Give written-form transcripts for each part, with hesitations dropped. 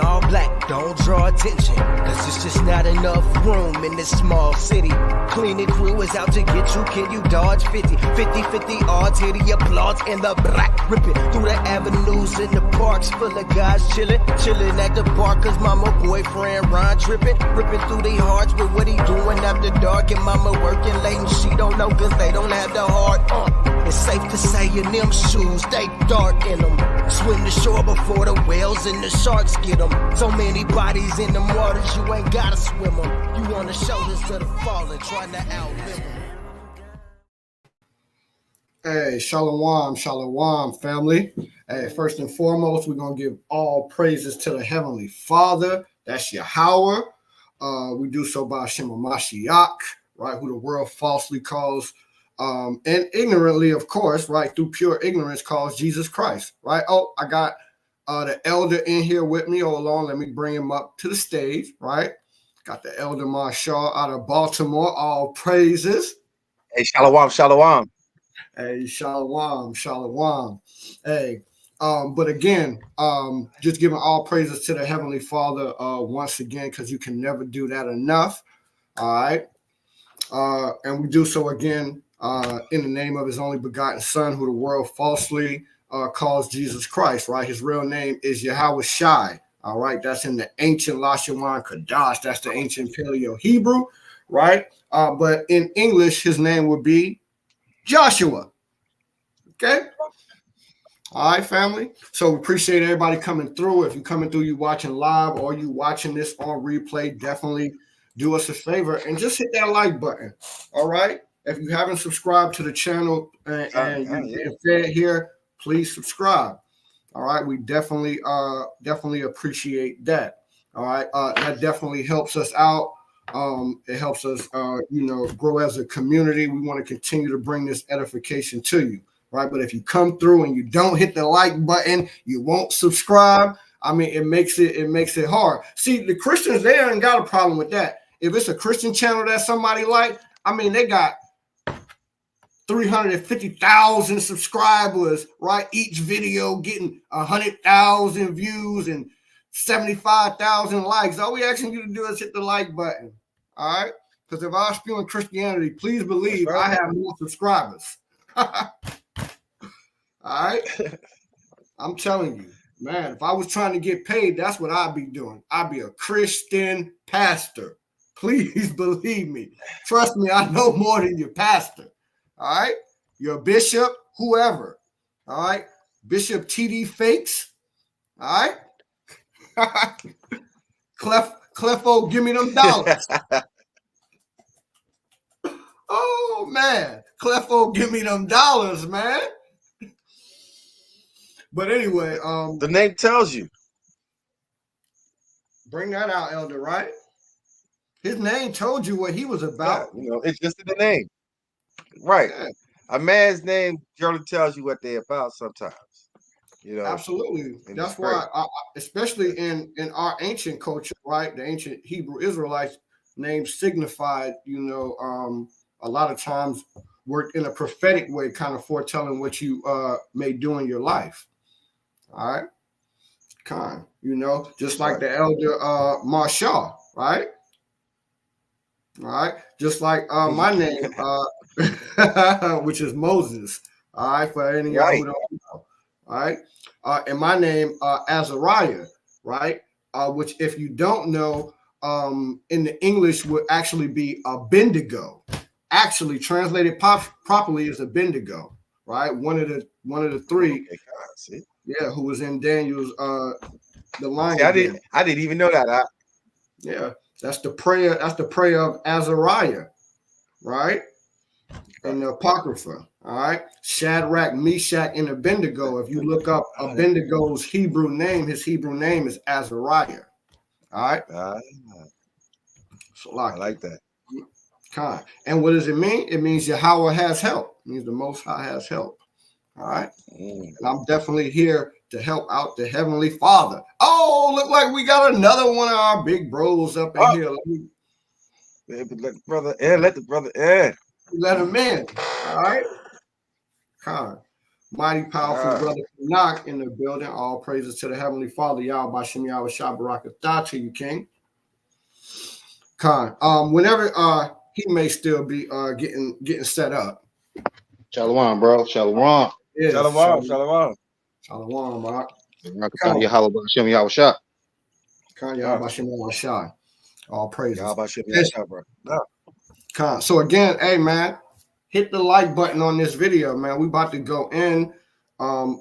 all black, don't draw attention, cause it's just not enough room in this small city. Cleaning crew is out to get you, can you dodge 50? 50-50 odds, hear the applause and the black ripping through the avenues in the parks full of guys chilling at the bar cause mama boyfriend Ron tripping, ripping through their hearts with what he doing after dark, and mama working late and she don't know cause they don't have the heart. It's safe to say in them shoes, they dark in them. Swim the shore before the whales and the sharks get them. So many bodies in the waters, you ain't gotta swim them. You on the shoulders of the fallen, trying to outlive them. Hey, shalom, shalom, family. Hey, first and foremost, we're going to give all praises to the Heavenly Father. That's YAHAWAH. We do so by hamashiach, right, who the world falsely calls, and ignorantly, of course, right, through pure ignorance, calls Jesus Christ, right? Oh, I got the elder in here with me all along. Let me bring him up to the stage, right? Got the elder Marshall out of Baltimore. All praises. Hey, shalom, shalom. Hey, shalom, shalom. Hey, but again, just giving all praises to the Heavenly Father once again, because you can never do that enough. All right. And we do so again in the name of his only begotten Son, who the world falsely calls Jesus Christ, right? His real name is Yahawashi. All right. That's in the ancient Lashawan Kadash. That's the ancient Paleo Hebrew, right? But in English, his name would be Joshua. Okay. All right, family. So we appreciate everybody coming through. If you're coming through, you watching live or you watching this on replay, definitely do us a favor and just hit that like button. All right. If you haven't subscribed to the channel and you're getting fed here, please subscribe. All right. We definitely appreciate that. All right. That definitely helps us out. It helps us, grow as a community. We want to continue to bring this edification to you, right? But if you come through and you don't hit the like button, you won't subscribe. I mean, it makes it hard. See, the Christians, they ain't got a problem with that. If it's a Christian channel that somebody like, I mean, they got 350,000 subscribers, right? Each video getting 100,000 views and 75,000 likes. All we asking you to do is hit the like button. All right. Because if I was spewing Christianity, please believe I have more subscribers. All right. I'm telling you, man, if I was trying to get paid, that's what I'd be doing. I'd be a Christian pastor. Please believe me. Trust me, I know more than your pastor. All right. Your bishop, whoever. All right. Bishop TD Fakes. All right. Clefo, give me them dollars. Oh man, Clefo, give me them dollars, man. But anyway, the name tells you. Bring that out, Elder, right? His name told you what he was about. Yeah, it's just in the name. Right. Yeah. A man's name generally tells you what they're about sometimes. Absolutely. That's why, especially in our ancient culture, right? The ancient Hebrew Israelites names signified, a lot of times worked in a prophetic way, kind of foretelling what you may do in your life. All right. Just like the elder Marshall, right? All right. Just like my name, which is Moses. All right. For any of y'all who don't know. All right. And my name, Azariah, right? Which, if you don't know, in the English would actually be a Bendigo. Actually, translated properly is a Bendigo, right? One of the three. Okay, yeah, who was in Daniel's the lion. See, I didn't even know that. Yeah, that's the prayer. That's the prayer of Azariah, right? In the Apocrypha. All right, Shadrach, Meshach, and Abednego. If you look up Abednego's Hebrew name, his Hebrew name is Azariah. All right. So I like that. Kind. And what does it mean? It means Yahweh has help. It means the Most High has help. All right. And I'm definitely here to help out the Heavenly Father. Oh, look like we got another one of our big bros up in here. Let the brother in. Let the brother in. Let him in. All right. Kind. Mighty powerful brother Knock in the building. All praises to the Heavenly Father, Yahawashi, Yahawashi, Barakatah to you, King. Khan. Whenever he may still be getting set up. Shalom, bro. Shalom. Yes, Shalom, shalom. Shalom, Mark. Yahawashi, Yahawashi. Khan, Yahawashi, Yahawashi. All praises. Yahawashi, bro. No. Khan. So again, hey man, hit the like button on this video, man. We about to go in.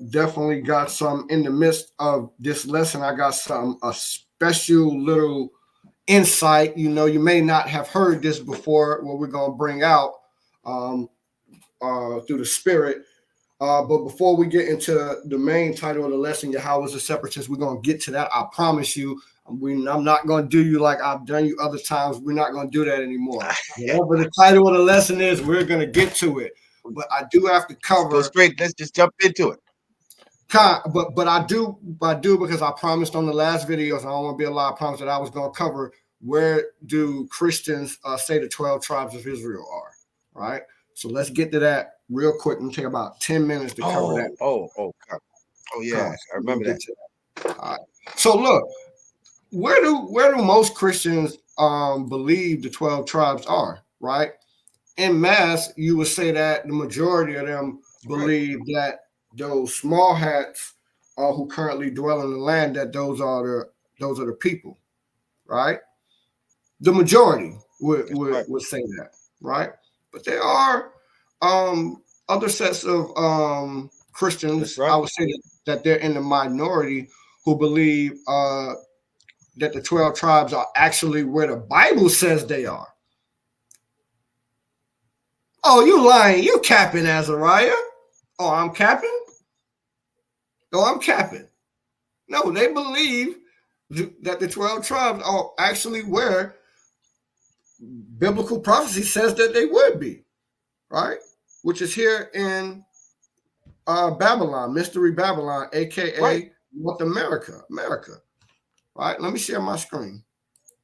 Definitely got some in the midst of this lesson. I got a special little insight. You know, you may not have heard this before. What we're gonna bring out through the Spirit. But before we get into the main title of the lesson, Yahawah is a separatist, we're gonna get to that. I promise you. I'm not going to do you like I've done you other times. We're not going to do that anymore. Whatever the title of the lesson is, we're going to get to it. But I do have to cover. Go straight. Let's just jump into it. But I do because I promised on the last videos. I don't want to be a lie. I promised that I was going to cover where do Christians say the 12 tribes of Israel are. Right. So let's get to that real quick. It'll take about 10 minutes to cover that. Oh yeah, I remember that. All right. So look. Where do most Christians believe the 12 tribes are, right? En masse, you would say that the majority of them believe that those small hats who currently dwell in the land, that those are the people, right? The majority would say that, right? But there are other sets of Christians, I would say that they're in the minority who believe that the 12 tribes are actually where the Bible says they are. Oh, you lying. You capping, Azariah. Oh, I'm capping? No, I'm capping. No, they believe that the 12 tribes are actually where biblical prophecy says that they would be, right? Which is here in Babylon, Mystery Babylon, a.k.a. North America. All right, let me share my screen.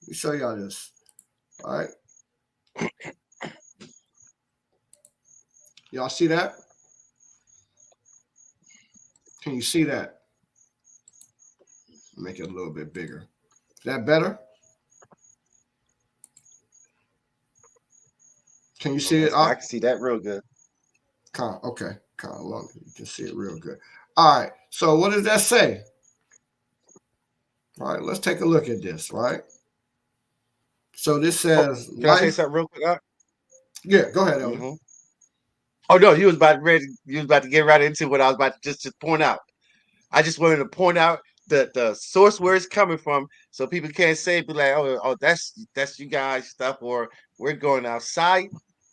Let me show y'all this. All right. Y'all see that? Can you see that? Make it a little bit bigger. Is that better? Can you see it? I can see that real good. Okay. You can see it real good. All right. So what does that say? All right, let's take a look at this, right? So this says can I say something real quick? Yeah, go ahead, Elder. Mm-hmm. Oh no, you was about to get right into what I was about to just point out. I just wanted to point out the source where it's coming from, so people can't be like, oh, that's you guys stuff, or we're going outside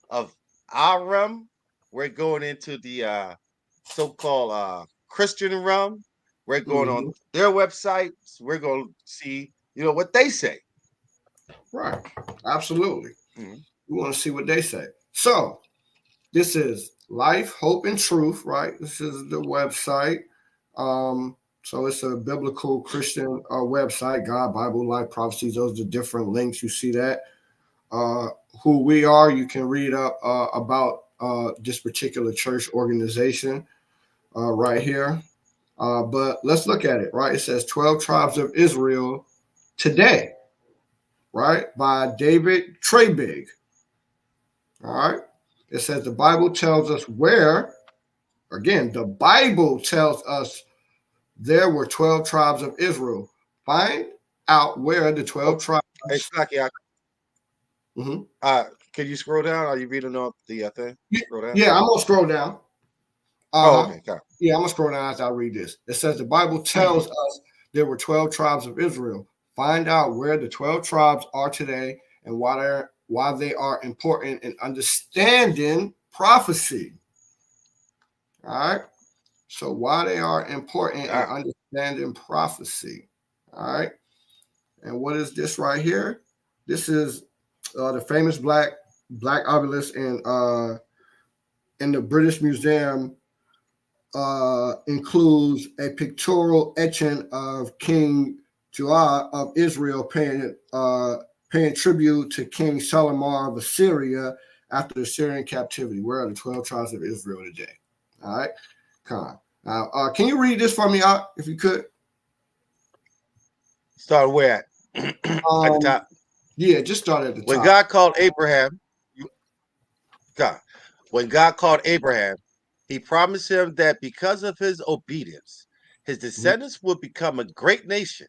of our realm. We're going into the so-called Christian realm. We're going on their website. So we're going to see, what they say. Right. Absolutely. We want to see what they say. So this is Life, Hope, and Truth, right? This is the website. So it's a biblical Christian website, God, Bible, Life, Prophecies. Those are the different links. You see that. Who we are, you can read up about this particular church organization right here. But let's look at it, right? It says 12 Tribes of Israel Today, right? By David Trebig. All right. It says the Bible tells us where, again, the Bible tells us there were 12 tribes of Israel. Find out where the 12 tribes. Hey, Slacky, can you scroll down? Are you reading off the thing? Scroll down. Yeah, I'm going to scroll down. Okay. Yeah, I'm going to scroll down as I read this. It says the Bible tells us there were 12 tribes of Israel. Find out where the 12 tribes are today and why they are important in understanding prophecy. All right. So why they are important in understanding prophecy. All right. And what is this right here? This is the famous black obelisk in the British Museum. Includes a pictorial etching of King Joah of Israel paying tribute to King Solomon of Assyria after the Syrian captivity. Where are the 12 tribes of Israel today? All right. Now, can you read this for me, if you could? Start where at? At the top. Yeah, just start at the When top. God called Abraham, when God called Abraham, he promised him that because of his obedience, his descendants would become a great nation,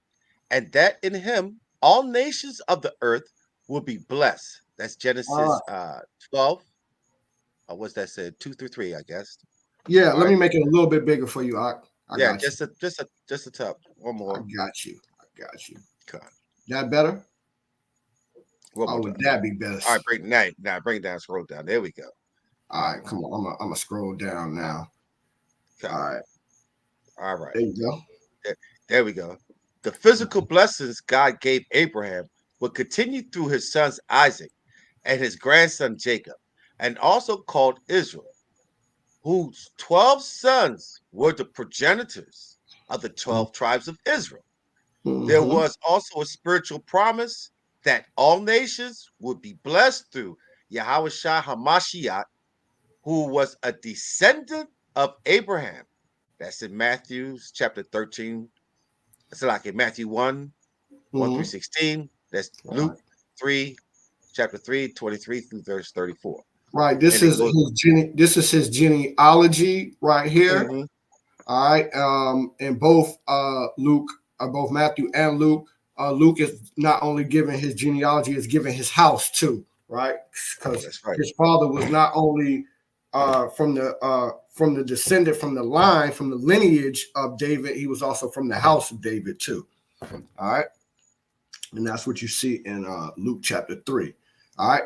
and that in him all nations of the earth will be blessed. That's Genesis 12. What's that said? 2 through 3, I guess. Yeah, All let me right. make it a little bit bigger for you. I Yeah, got you. just a top. One I more. got you. I got you. God. That better? One more Would time. that be better? All right, bring it down, scroll down. There we go. All right, come on. I'm gonna scroll down now. Okay. All right. All right. There you go. There we go. The physical blessings God gave Abraham would continue through his sons Isaac and his grandson Jacob, and also called Israel, whose 12 sons were the progenitors of the 12 tribes of Israel. There was also a spiritual promise that all nations would be blessed through Yahawashi hamashiach, who was a descendant of Abraham. That's in Matthew chapter 13. It's like in Matthew 1 through 16. That's Luke 3, chapter 3, 23 through verse 34. Right. This is his genealogy right here. Mm-hmm. All right. And both both Matthew and Luke. Luke is not only giving his genealogy, is giving his house too, right? Because his father was not only from the descendant, from the line, from the lineage of David, he was also from the house of David too. All right. And that's what you see in Luke chapter 3. All right.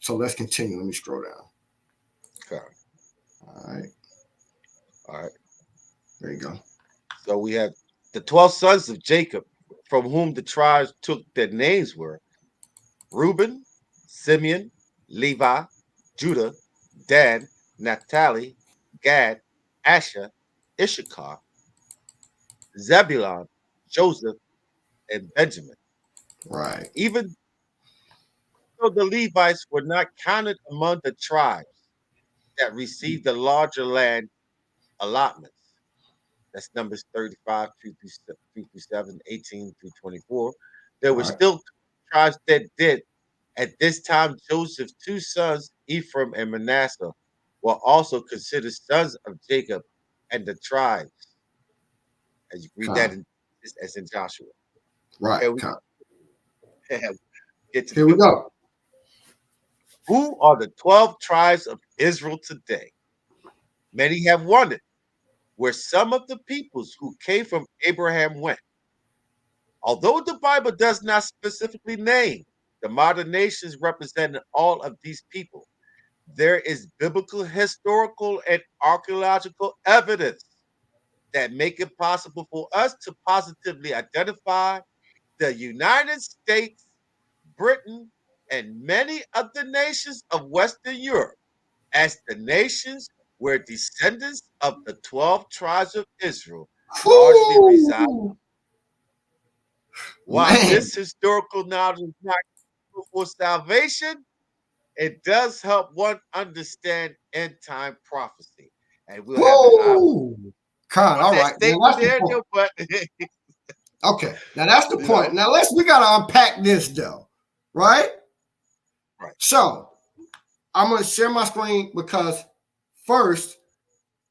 So let's continue. Let me scroll down. Okay. All right. All right. There you go. So we have the 12 sons of Jacob, from whom the tribes took their names were Reuben, Simeon, Levi, Judah, Dan, Naphtali, Gad, Asher, Issachar, Zebulun, Joseph, and Benjamin. Right. Even though the Levites were not counted among the tribes that received the larger land allotments, that's Numbers 35, 2 through 7, 18 through 24. There were still tribes that did. At this time, Joseph's two sons, Ephraim and Manasseh, were also considered sons of Jacob and the tribes. As you read that as in Joshua. Right. Here we go. Who are the 12 tribes of Israel today? Many have wondered where some of the peoples who came from Abraham went. Although the Bible does not specifically name the modern nations representing all of these people, there is biblical, historical, and archaeological evidence that make it possible for us to positively identify the United States, Britain, and many of the nations of Western Europe as the nations where descendants of the 12 tribes of Israel largely reside. While this historical knowledge is not for salvation, it does help one understand end time prophecy. And we'll have it. All right. Statement there, but okay. Now that's the point. Now we gotta unpack this though, right? Right. So I'm gonna share my screen because first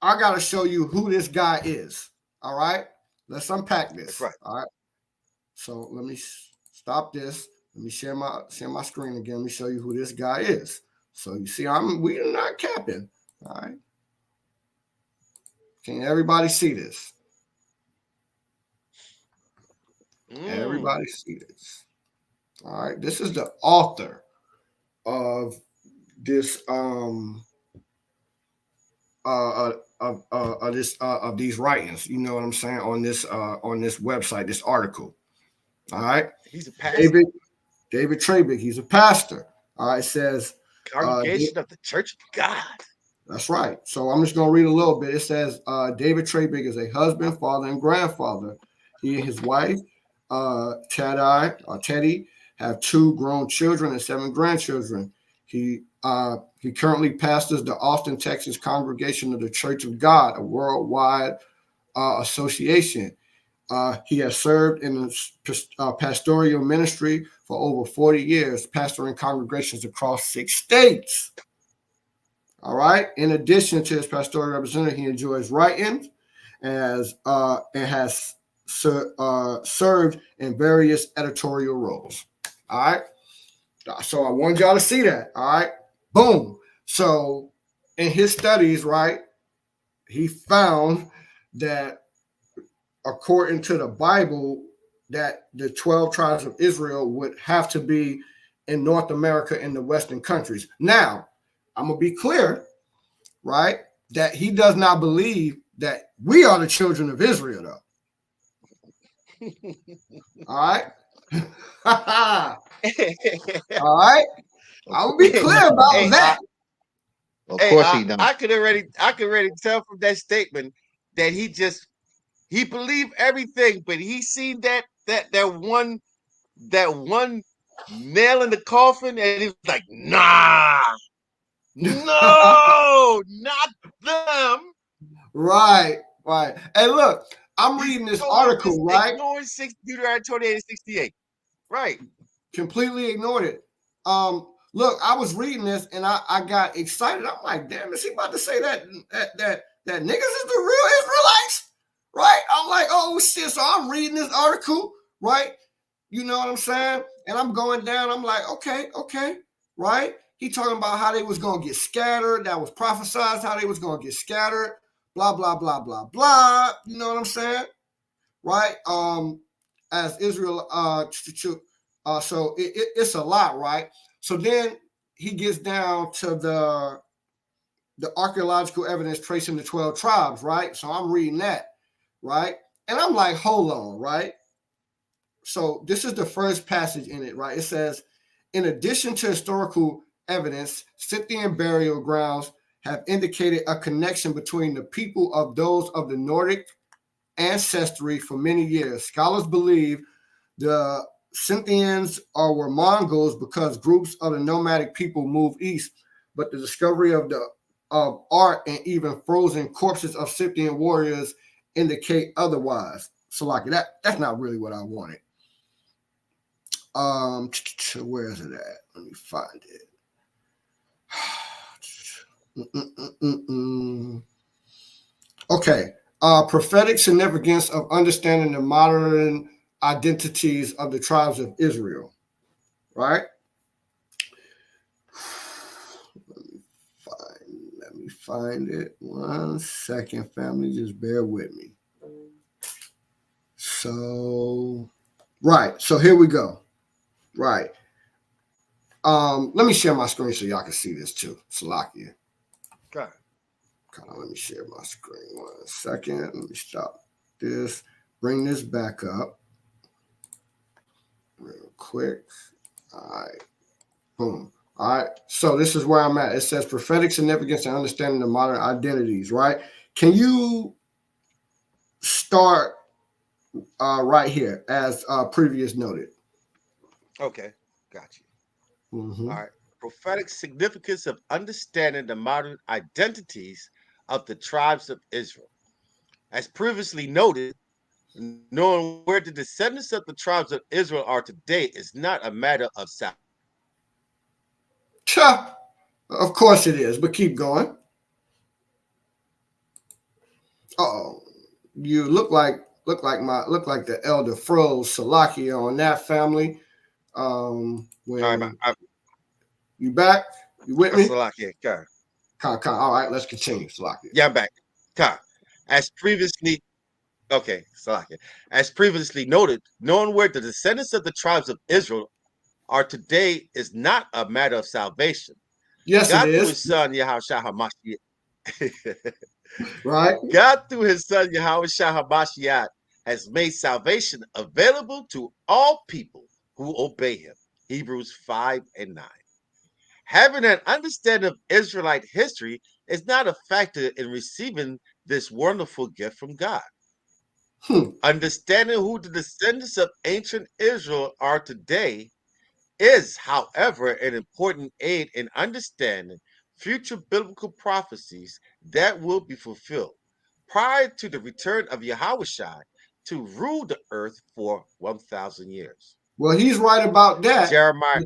I gotta show you who this guy is. All right. Let's unpack this. That's right. All right. So let me stop this. Let me share my screen again. Let me show you who this guy is. So you see, we're not capping. All right. Can everybody see this? Everybody see this. All right. This is the author of this of these writings. You know what I'm saying, on this website, this article. All right. He's a pastor. David Trabig, he's a pastor. All right, it says Congregation of the Church of God. That's right. So I'm just going to read a little bit. It says David Trabig is a husband, father, and grandfather. He and his wife, Teddy, have 2 grown children and 7 grandchildren. He He currently pastors the Austin, Texas congregation of the Church of God, a worldwide association. He has served in the pastoral ministry for over 40 years, pastoring congregations across 6 states. All right. In addition to his pastoral representative, he enjoys writing and has served in various editorial roles. All right. So I wanted y'all to see that. All right. Boom. So in his studies, right, he found that according to the Bible, that the 12 tribes of Israel would have to be in North America in the Western countries. Now, I'm going to be clear, right, that he does not believe that we are the children of Israel, though. All right? All right? I'll be clear about that. Of course he don't. I could already tell from that statement that he believed everything, but he seen that one nail in the coffin, and he was like, nah, no, not them. Right. Hey, look, I'm reading this article, right? Ignoring Deuteronomy 28 and 68. Right. Completely ignored it. Look, I was reading this and I got excited. I'm like, damn, is he about to say that niggas is the real Israelites? Right? I'm like, oh shit. So I'm reading this article, right? You know what I'm saying? And I'm going down. I'm like, okay, right? He talking about how they was gonna get scattered. That was prophesied how they was gonna get scattered. Blah blah blah blah blah. You know what I'm saying? Right? As Israel, so it's a lot, right? So then he gets down to the archaeological evidence tracing the 12 tribes, right? So I'm reading that, right? And I'm like, hold on, right? So this is the first passage in it, right? It says, in addition to historical evidence, Scythian burial grounds have indicated a connection between the people of those of the Nordic ancestry for many years. Scholars believe the Scythians were Mongols because groups of the nomadic people moved east, but the discovery of art and even frozen corpses of Scythian warriors indicate otherwise. So like that's not really what I wanted. Where is it at? Let me find it. Okay. Prophetic significance of understanding the modern identities of the tribes of Israel, right? Let me find it. 1 second, family. Just bear with me. So, right. So here we go. Right. Let me share my screen so y'all can see this too. Salakia. Okay. Let me share my screen 1 second. Let me stop this. Bring this back up real quick. All right. Boom. All right. So this is where I'm at. It says prophetic significance and understanding the modern identities, right? Can you start right here as previous noted? Okay. Got you. Mm-hmm. All right. Prophetic significance of understanding the modern identities of the tribes of Israel. As previously noted, knowing where the descendants of the tribes of Israel are today is not a matter of salvation. Of course it is, but keep going. Uh-oh. You look like the elder froze Salakia on that family. When you back? You with me? Salakia, okay. All right, let's continue. Salakia. Yeah, I'm back. As previously noted, knowing where the descendants of the tribes of Israel are today is not a matter of salvation. Yes, God it through is. his son Yahawashi Right. God through his son Yahawashi has made salvation available to all people who obey him. Hebrews 5 and 9. Having an understanding of Israelite history is not a factor in receiving this wonderful gift from God. Understanding who the descendants of ancient Israel are today is, however, an important aid in understanding future biblical prophecies that will be fulfilled prior to the return of Yahawashi to rule the earth for 1,000 years. Well, he's right about that. Jeremiah.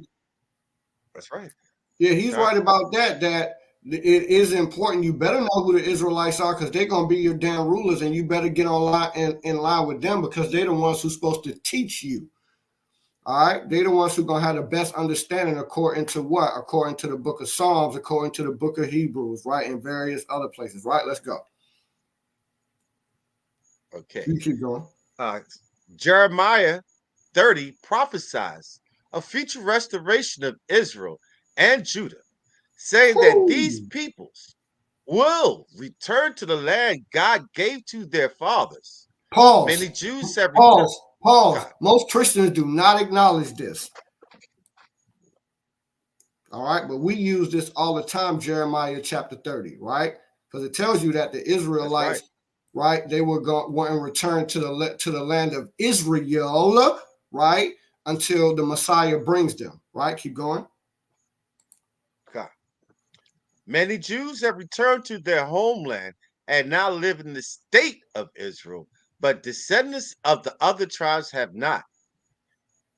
That's right. Yeah, he's right about that. That it is important. You better know who the Israelites are, because they're gonna be your damn rulers, and you better get in line with them, because they're the ones who's supposed to teach you. All right, they're the ones who are gonna have the best understanding according to what? According to the book of Psalms, according to the book of Hebrews, right, and various other places. Right, let's go. Okay. You keep going. Jeremiah 30 prophesies a future restoration of Israel and Judah, saying that these peoples will return to the land God gave to their fathers. Pause. Many Jews have Pause. Most Christians do not acknowledge this. All right, but we use this all the time, Jeremiah chapter 30, right? Because it tells you that the Israelites, right, they were going to return to the land of Israel, right, until the Messiah brings them, right? Keep going. Okay. Many Jews have returned to their homeland and now live in the state of Israel, but descendants of the other tribes have not.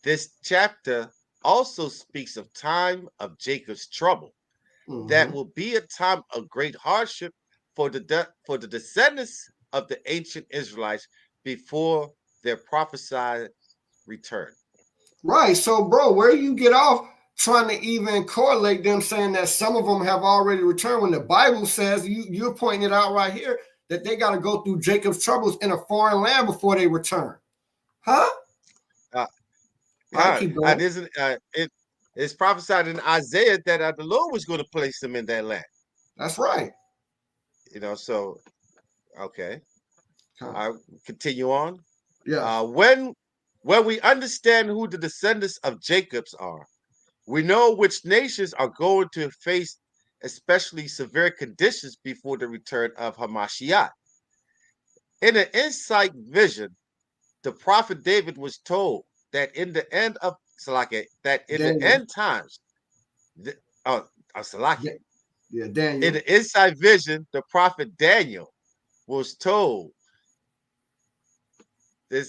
This chapter also speaks of time of Jacob's trouble. That will be a time of great hardship for the descendants of the ancient Israelites before their prophesied return. Right. So, bro, where you get off trying to even correlate them, saying that some of them have already returned, when the Bible says, you're pointing it out right here, that they got to go through Jacob's troubles in a foreign land before they return. Huh? It's prophesied in Isaiah that the Lord was going to place them in that land. That's right. So, okay. I'll continue on. Yeah. When we understand who the descendants of Jacob's are, we know which nations are going to face especially severe conditions before the return of hamashiach. In an insight vision, the prophet David was told that in the end times, Daniel. In the inside vision, the prophet Daniel was told that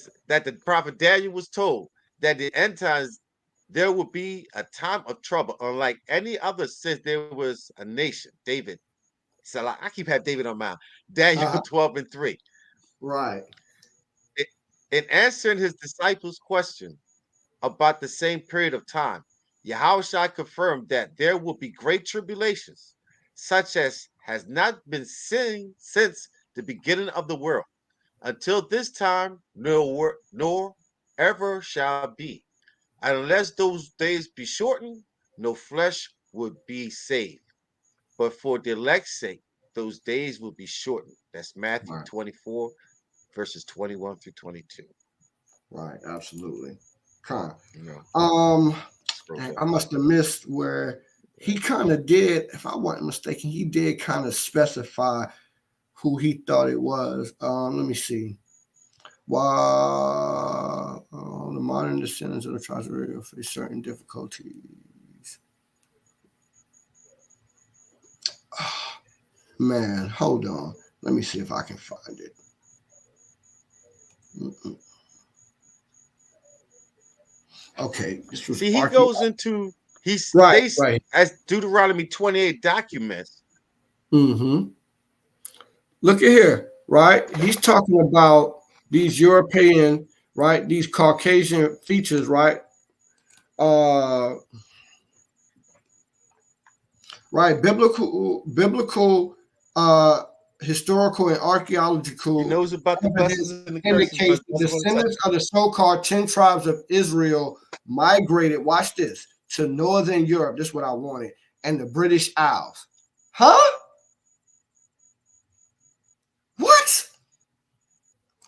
the end times there will be a time of trouble, unlike any other since there was a nation. David, I keep having David on my mind. Daniel 12:3. Right. In answering his disciples' question about the same period of time, Yahawashi confirmed that there will be great tribulations, such as has not been seen since the beginning of the world, until this time, nor ever shall be. And unless those days be shortened, no flesh would be saved. But for the elect's sake, those days will be shortened. That's Matthew 24, verses 21 through 22. Right, absolutely. I must have missed where he kind of did, if I wasn't mistaken, he did kind of specify who he thought it was. Let me see. While the modern descendants of the tribes of Israel face certain difficulties. Man, hold on. Let me see if I can find it. Okay. See, he goes into, he states as Deuteronomy 28 documents. Look at here, right? He's talking about these European, right? These Caucasian features, right? Right, biblical, historical, and archaeological. He knows about the blessings and the curses. Indicates the descendants of the so-called 10 tribes of Israel migrated. Watch this, to northern Europe. This is what I wanted, and the British Isles. Huh?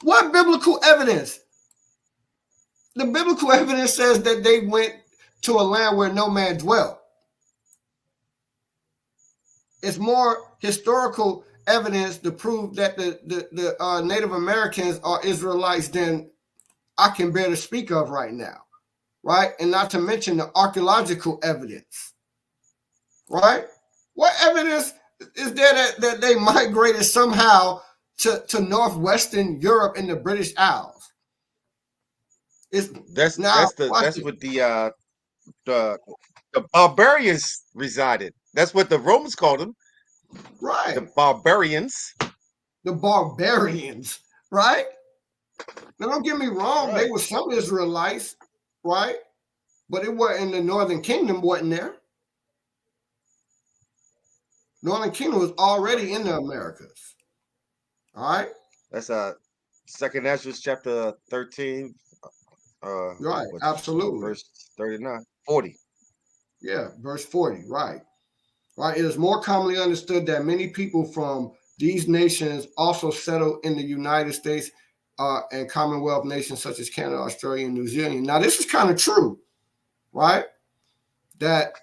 What biblical evidence? The biblical evidence says that they went to a land where no man dwelt. It's more historical evidence to prove that the Native Americans are Israelites than I can bear to speak of right now. right? And not to mention the archaeological evidence, right? What evidence is there that they migrated somehow to northwestern Europe and the British Isles? That's what the barbarians resided. That's what the Romans called them. Right. The barbarians. The barbarians, right? Now, don't get me wrong. Right. They were some Israelites, right? But it wasn't the Northern Kingdom, wasn't there? Northern Kingdom was already in the Americas. All right. That's Second Ezra's chapter 13. Right, absolutely. Verse 39, 40. Yeah, verse 40, right. Right. It is more commonly understood that many people from these nations also settled in the United States and Commonwealth nations such as Canada, Australia, and New Zealand. Now, this is kind of true, right? That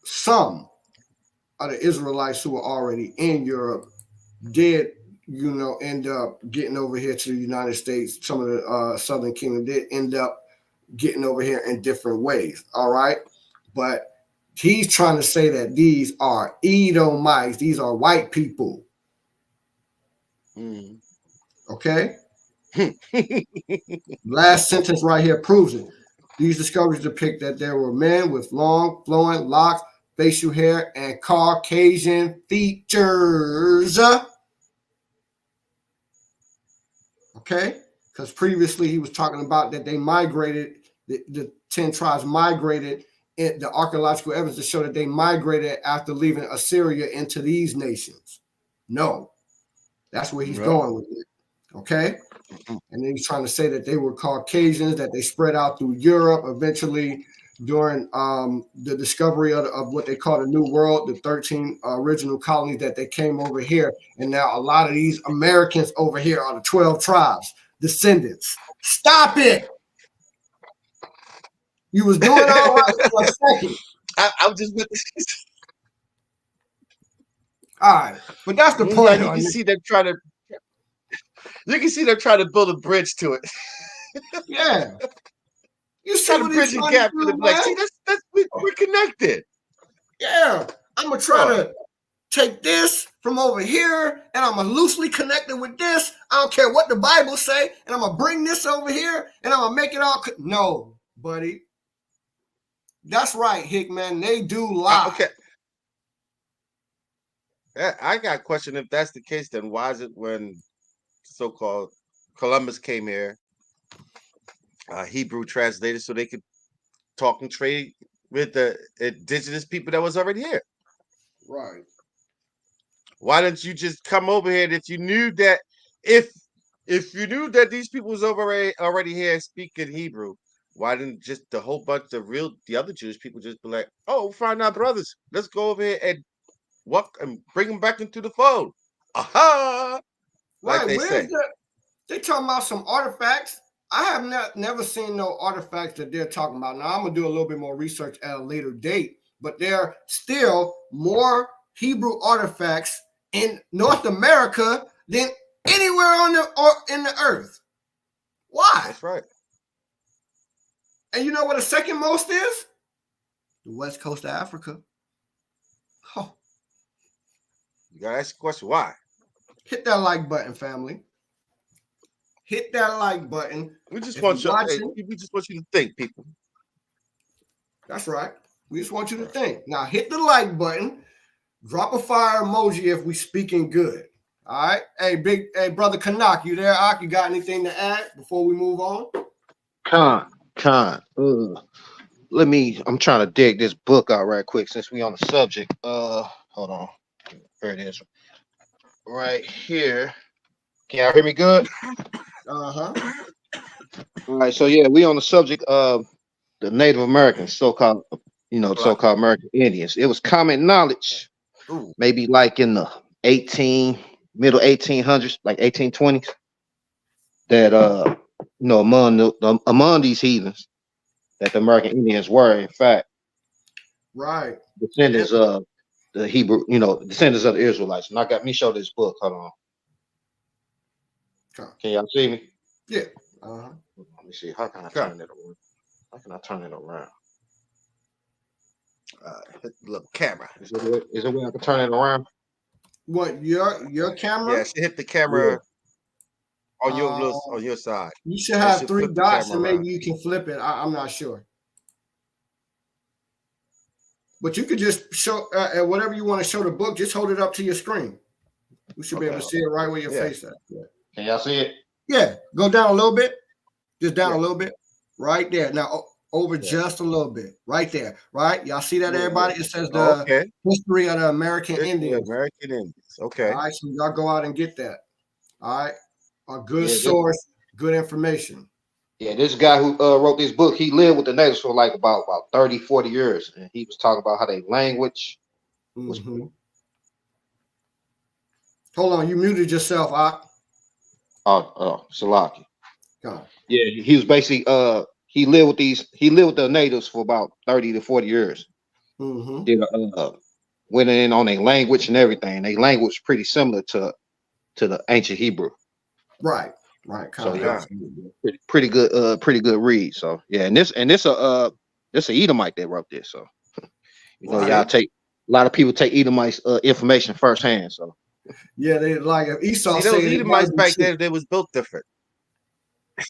some of the Israelites who were already in Europe did, end up getting over here to the United States. Some of the Southern Kingdom did end up getting over here in different ways. All right. But he's trying to say that these are Edomites. These are white people. Mm. Okay. Last sentence right here proves it. These discoveries depict that there were men with long, flowing locks, facial hair, and Caucasian features. Okay. Because previously he was talking about that they migrated, the 10 tribes migrated. The archaeological evidence to show that they migrated after leaving Assyria into these nations. No, that's where he's going with it. Okay. And then he's trying to say that they were Caucasians, that they spread out through Europe eventually during the discovery of what they call the New World, the 13 original colonies that they came over here. And now a lot of these Americans over here are the 12 tribes, descendants. Stop it. You was doing all right for a second. I was just with this. All right, but that's the point. Like you can see them trying to. You can see them trying to build a bridge to it. Yeah, you see trying what to bridge a gap for them. Like, see, we're connected. Yeah, I'm gonna try to take this from over here, and I'm gonna loosely connect it with this. I don't care what the Bible say, and I'm gonna bring this over here, and I'm gonna make it all. No, buddy. That's right, Hickman. They do lie. Okay. I got a question. If that's the case, then why is it when so-called Columbus came here, Hebrew translators, so they could talk and trade with the indigenous people that was already here? Right. Why didn't you just come over here? If you knew that, if you knew that these people was already here speaking Hebrew, why didn't just the whole bunch of the other Jewish people just be like, oh, find our brothers, let's go over here and walk and bring them back into the fold? Aha! Like they say. They talking about some artifacts. I have never seen no artifacts that they're talking about. Now I'm gonna do a little bit more research at a later date, but there are still more Hebrew artifacts in North America than anywhere in the earth. Why? That's right. And you know what the second most is? The west coast of Africa. Oh. You gotta ask the question, why? Hit that like button, family. Hit that like button. We just want you to think, people. That's right. We just want you to think. Now hit the like button. Drop a fire emoji if we speaking good. All right. Hey, brother Kanak, you there? Ak, you got anything to add before we move on? Con. I'm trying to dig this book out right quick since we on the subject. Hold on. There it is. Right here. Can y'all hear me good? Uh-huh. All right. So yeah, we on the subject of the Native Americans, so-called American Indians. It was common knowledge, maybe like in the middle 1800s, like 1820s, that among these heathens, that the American Indians were in fact descendants of the Hebrew, descendants of the Israelites. And I got me show this book. Hold on. Can y'all see me? Yeah. Uh-huh. Let me see. How can I turn it around? How can I turn it around? Hit the little camera. Is there a way I can turn it around? What, your camera? Yeah, she hit the camera on your side. You should have 3 flip the dots, and camera maybe you can flip it. I'm not sure. But you could just show whatever you want to show the book. Just hold it up to your screen. We should be able to see it right where your face at. Yeah. Can y'all see it? Yeah. Go down a little bit. Just down a little bit. Right there. Now over just a little bit. Right there. Right. Y'all see that, everybody? It says the history of the American Indians. American Indians. Okay. All right. So y'all go out and get that. All right. A good source, good information. Yeah, this guy who wrote this book, he lived with the natives for like about 30, 40 years. And he was talking about how their language was. Hold on, you muted yourself, Ak. Oh, Salaki. Yeah, he was basically he lived with the natives for about 30 to 40 years. Did went in on their language and everything. Their language pretty similar to the ancient Hebrew. Right. So yeah, pretty good read. So yeah, and this a Edomite that wrote this. So you know, y'all take a lot of people take Edomites information firsthand. So yeah, they like if Esau those Edomites back then, they was built different.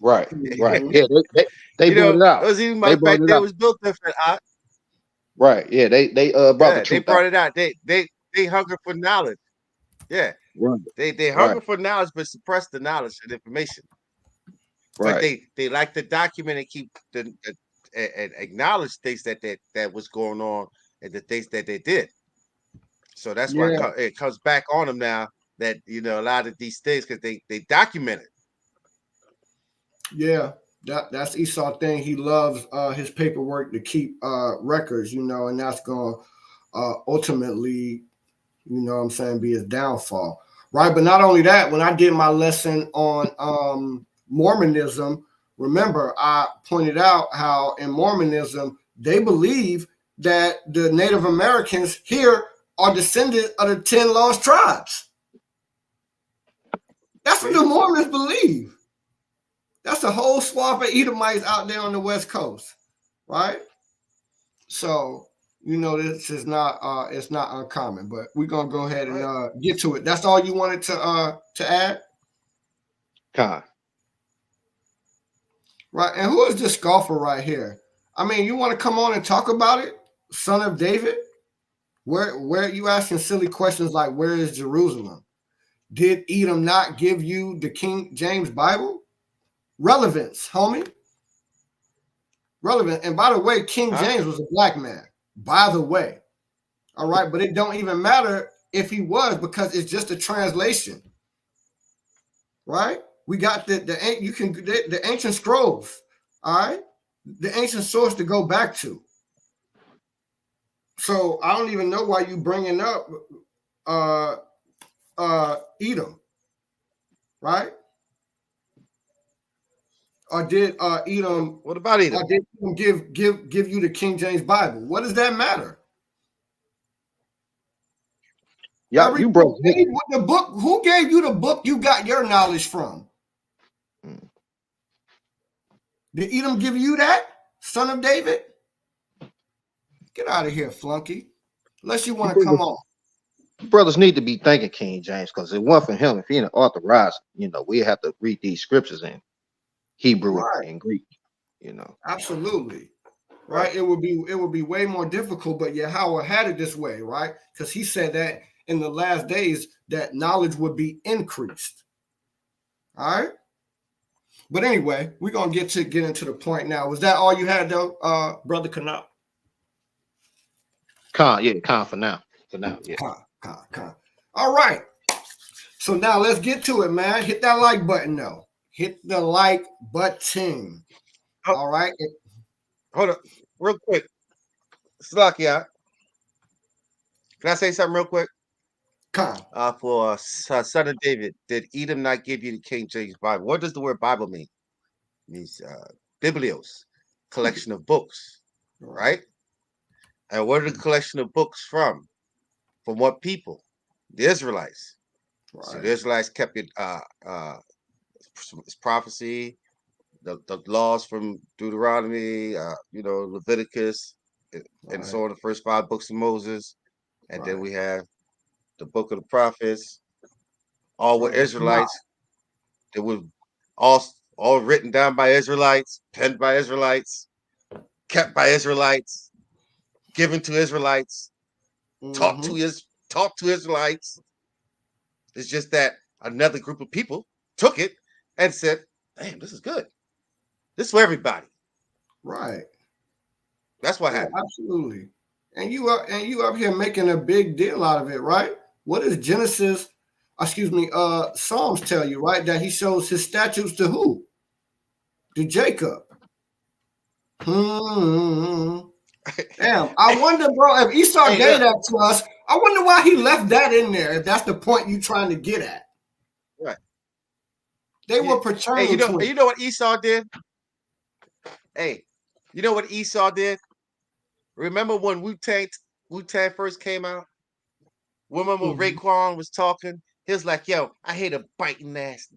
Right. Yeah, they brought it out. Those Edomites back then was built different. Right. Yeah, they brought the truth. They brought it out. They hunger for knowledge. Yeah. Right. They hunger for knowledge, but suppress the knowledge and information. But they like to document and keep and acknowledge things that was going on and the things that they did. So that's why it comes back on them now that a lot of these things because they document it. Yeah, that's Esau thing. He loves his paperwork to keep records, and that's going to ultimately, what I'm saying, be his downfall. Right. But not only that, when I did my lesson on Mormonism, remember, I pointed out how in Mormonism, they believe that the Native Americans here are descendants of the 10 lost tribes. That's what the Mormons believe. That's a whole swath of Edomites out there on the West Coast. Right. So, this is not it's not uncommon, but we're gonna go ahead and get to it. That's all you wanted to add? Right. And who is this scoffer right here? I mean, you want to come on and talk about it? Son of David? Where you asking silly questions like where is Jerusalem? Did Edom not give you the King James Bible? Relevance, homie. Relevant. And by the way, King James was a black man. By the way. All right, but it don't even matter if he was because it's just a translation. Right? We got the ancient scrolls. All right, the ancient source to go back to. So I don't even know why you bringing up Edom, right? Or did Edom? What about Edom? Or did Edom give you the King James Bible? What does that matter? Yeah, you broke the book. Who gave you the book you got your knowledge from? Did Edom give you that, son of David? Get out of here, flunky. Unless you want to come on. Brothers need to be thanking King James because it wasn't for him. If he didn't authorize, we have to read these scriptures in Hebrew and Greek. Absolutely. Right. It would be way more difficult, but Yahawaha had it this way, right? Because he said that in the last days that knowledge would be increased. All right. But anyway, we're gonna get into the point now. Was that all you had though, Brother Kanal? Khan for now. Yeah. Khan. All right. So now let's get to it, man. Hit that like button though. Hit the like button. All right. Hold on, real quick. Slakia. Can I say something real quick? For son of David, did Edom not give you the King James Bible? What does the word Bible mean? It means biblios, collection of books, right? And what are the collection of books from? From what people? The Israelites. Right. So the Israelites kept it prophecy, the laws from Deuteronomy, Leviticus, and so on, the first 5 books of Moses. And then we have the book of the prophets, all were Israelites. It was all written down by Israelites, penned by Israelites, kept by Israelites, given to Israelites, taught to Israelites. It's just that another group of people took it and said, "Damn, this is good. This is for everybody." Right. That's what happened. Absolutely. And you up here making a big deal out of it, right? What does Psalms tell you, right? That he shows his statutes to who? To Jacob. Damn, I wonder, bro, if Esau gave that to us, I wonder why he left that in there, if that's the point you're trying to get at. Right. They were paternal. Hey, you know what Esau did? Hey, you know what Esau did? Remember when Wu-Tang first came out? Remember when Raekwon was talking? He was like, "Yo, I hate a biting ass.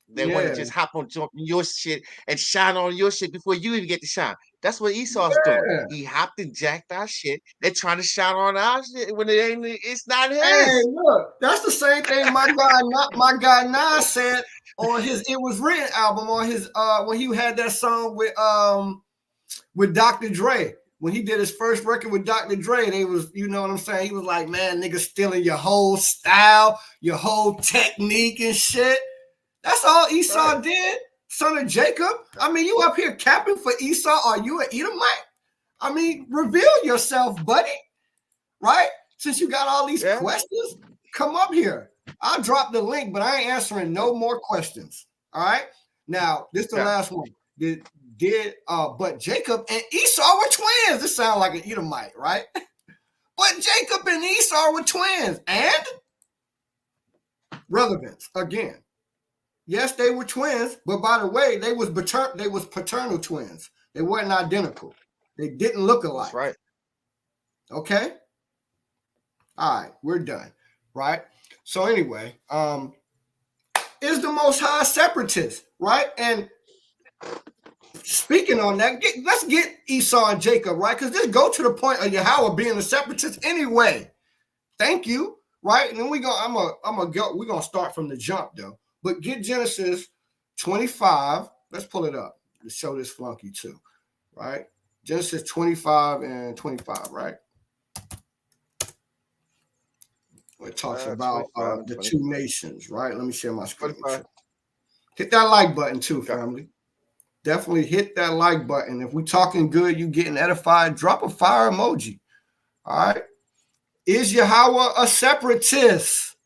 They want to just hop on your shit and shine on your shit before you even get to shine." That's what Esau's doing. He hopped and jacked our shit. They're trying to shine on our shit when it's not his. Hey, look, that's the same thing my guy Nas said on his It Was Written album, on his when he had that song with Dr. Dre. When he did his first record with Dr. Dre, they was, you know what I'm saying? He was like, "Man, niggas stealing your whole style, your whole technique and shit." That's all Esau did, son of Jacob. I mean, you up here capping for Esau? Are you an Edomite? I mean, reveal yourself, buddy. Right? Since you got all these questions, come up here. I'll drop the link, but I ain't answering no more questions. All right. Now, this is the last one. But Jacob and Esau were twins. This sounds like an Edomite, right? But Jacob and Esau were twins. And relevance again. Yes, they were twins, but by the way, they was paternal twins. They weren't identical. They didn't look alike. That's right. Okay. All right, we're done. Right. So anyway, is the Most High separatist, right? And speaking on that, let's get Esau and Jacob, right? Because this go to the point of Yahawaha being a separatist anyway. Thank you, right? And then we're gonna start from the jump though. But get Genesis 25. Let's pull it up to show this flunky too, right? Genesis 25 and 25, right? It talks about the 2 nations, right? Let me share my screen. Hit that like button too, family. Definitely hit that like button. If we're talking good, you getting edified, drop a fire emoji. All right. Is Yahawaha a separatist?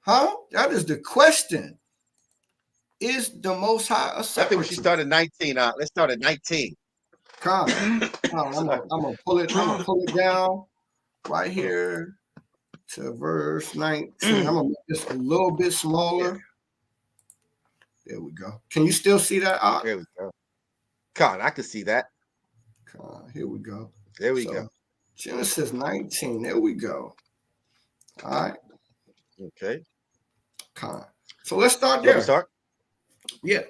Huh? That is the question. Is the Most High a separatist? I think we should start at 19. Let's start at 19. I'm gonna pull it down right here to verse 19. I'm gonna make this a little bit smaller. There we go. Can you still see that? There we go. God, I can see that. Here we go. There we go. Genesis 19. There we go. All right. Okay. So let's start there. Let's start. Yeah.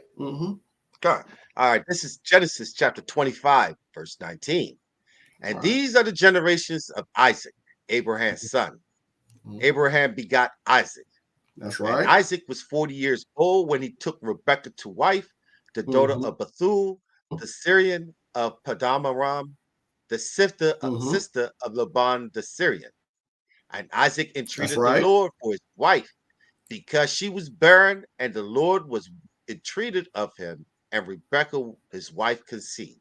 God. All right. This is Genesis chapter 25, verse 19. And these are the generations of Isaac, Abraham's son. Abraham begot Isaac. That's right. And Isaac was 40 years old when he took Rebekah to wife, the daughter of Bethuel, the Syrian of Padamaram, the sister of Laban the Syrian. And Isaac entreated the Lord for his wife, because she was barren, and the Lord was entreated of him, and Rebekah his wife conceived.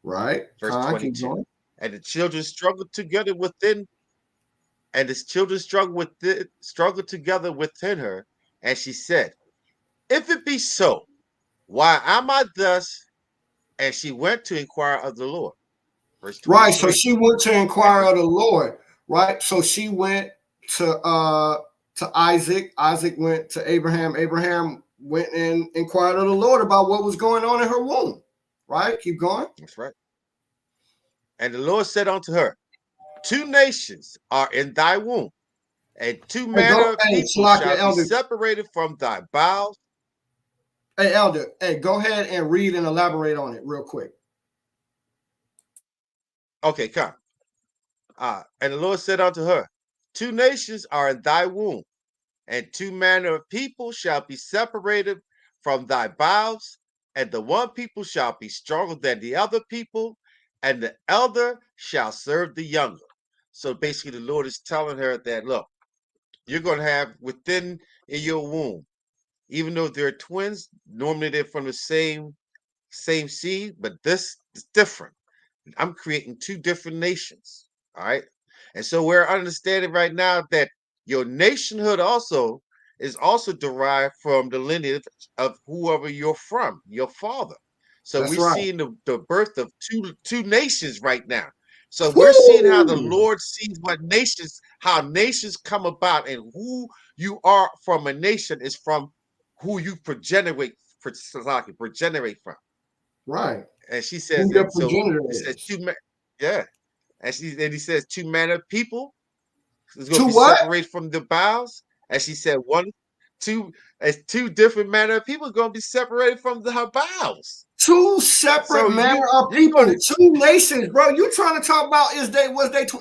Right. Verse 22. And the children struggled together within. And his children struggled together within her, and she said, "If it be so, why am I thus?" And she went to inquire of the Lord. Verse 23. Right. So she went to inquire of the Lord. Right. So she went to Isaac. Isaac went to Abraham. Abraham went and inquired of the Lord about what was going on in her womb. Right. Keep going. That's right. And the Lord said unto her, 2 nations are in thy womb, and 2 manner of people shall be separated from thy bowels. Hey, Elder, hey, go ahead and read and elaborate on it real quick. Okay, come. And the Lord said unto her, 2 nations are in thy womb, and 2 manner of people shall be separated from thy bowels, and the one people shall be stronger than the other people, and the elder shall serve the younger. So basically, the Lord is telling her that, look, you're going to have within in your womb, even though they're twins, normally they're from the same seed, but this is different. I'm creating 2 different nations. All right. And so we're understanding right now that your nationhood also is also derived from the lineage of whoever you're from, your father. So That's we're right. seeing the birth of two nations right now. So we're seeing how the Woo! Lord sees what nations, how nations come about, and who you are from a nation is from who you progenerate from. Right. And she says, Who your and so progenitor it says is. yeah. And he says 2 manner of people is going To to be what? separated from the bowels. And she said 2 different manner of people are going to be separated from her bowels. 2 separate So manner of you're going people, to 2 nations, bro. You trying to talk about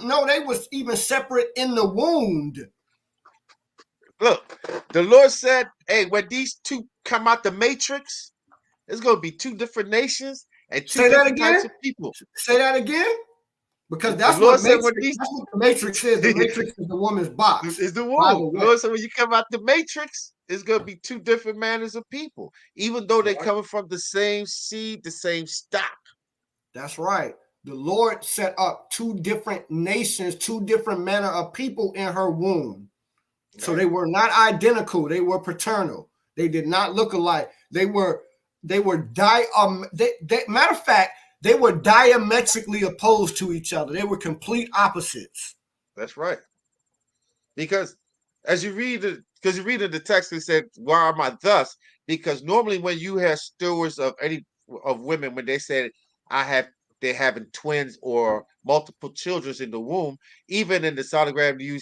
no, they was even separate in the womb. look. The Lord said, "Hey, when these 2 come out the matrix, it's going to be 2 different nations and 2 Say that different types again. of people." Say that again. Because The Lord said, "When these That's what the Matrix is. The Matrix is the woman's box. is the By womb. the The way. Lord said, when you come out the matrix, it's going to be 2 different manners of people, even though they're coming from the same seed, the same stock. That's right. The Lord set up 2 different nations, 2 different manner of people in her womb. So they were not identical. They were paternal. They did not look alike. Matter of fact, they were diametrically opposed to each other. They were complete opposites. That's right. Because as you read it, because you read in the text, it said, "Why am I thus?" Because normally when you have stories of any of women, when they said, they're having twins or multiple children in the womb, even in the sonogram, you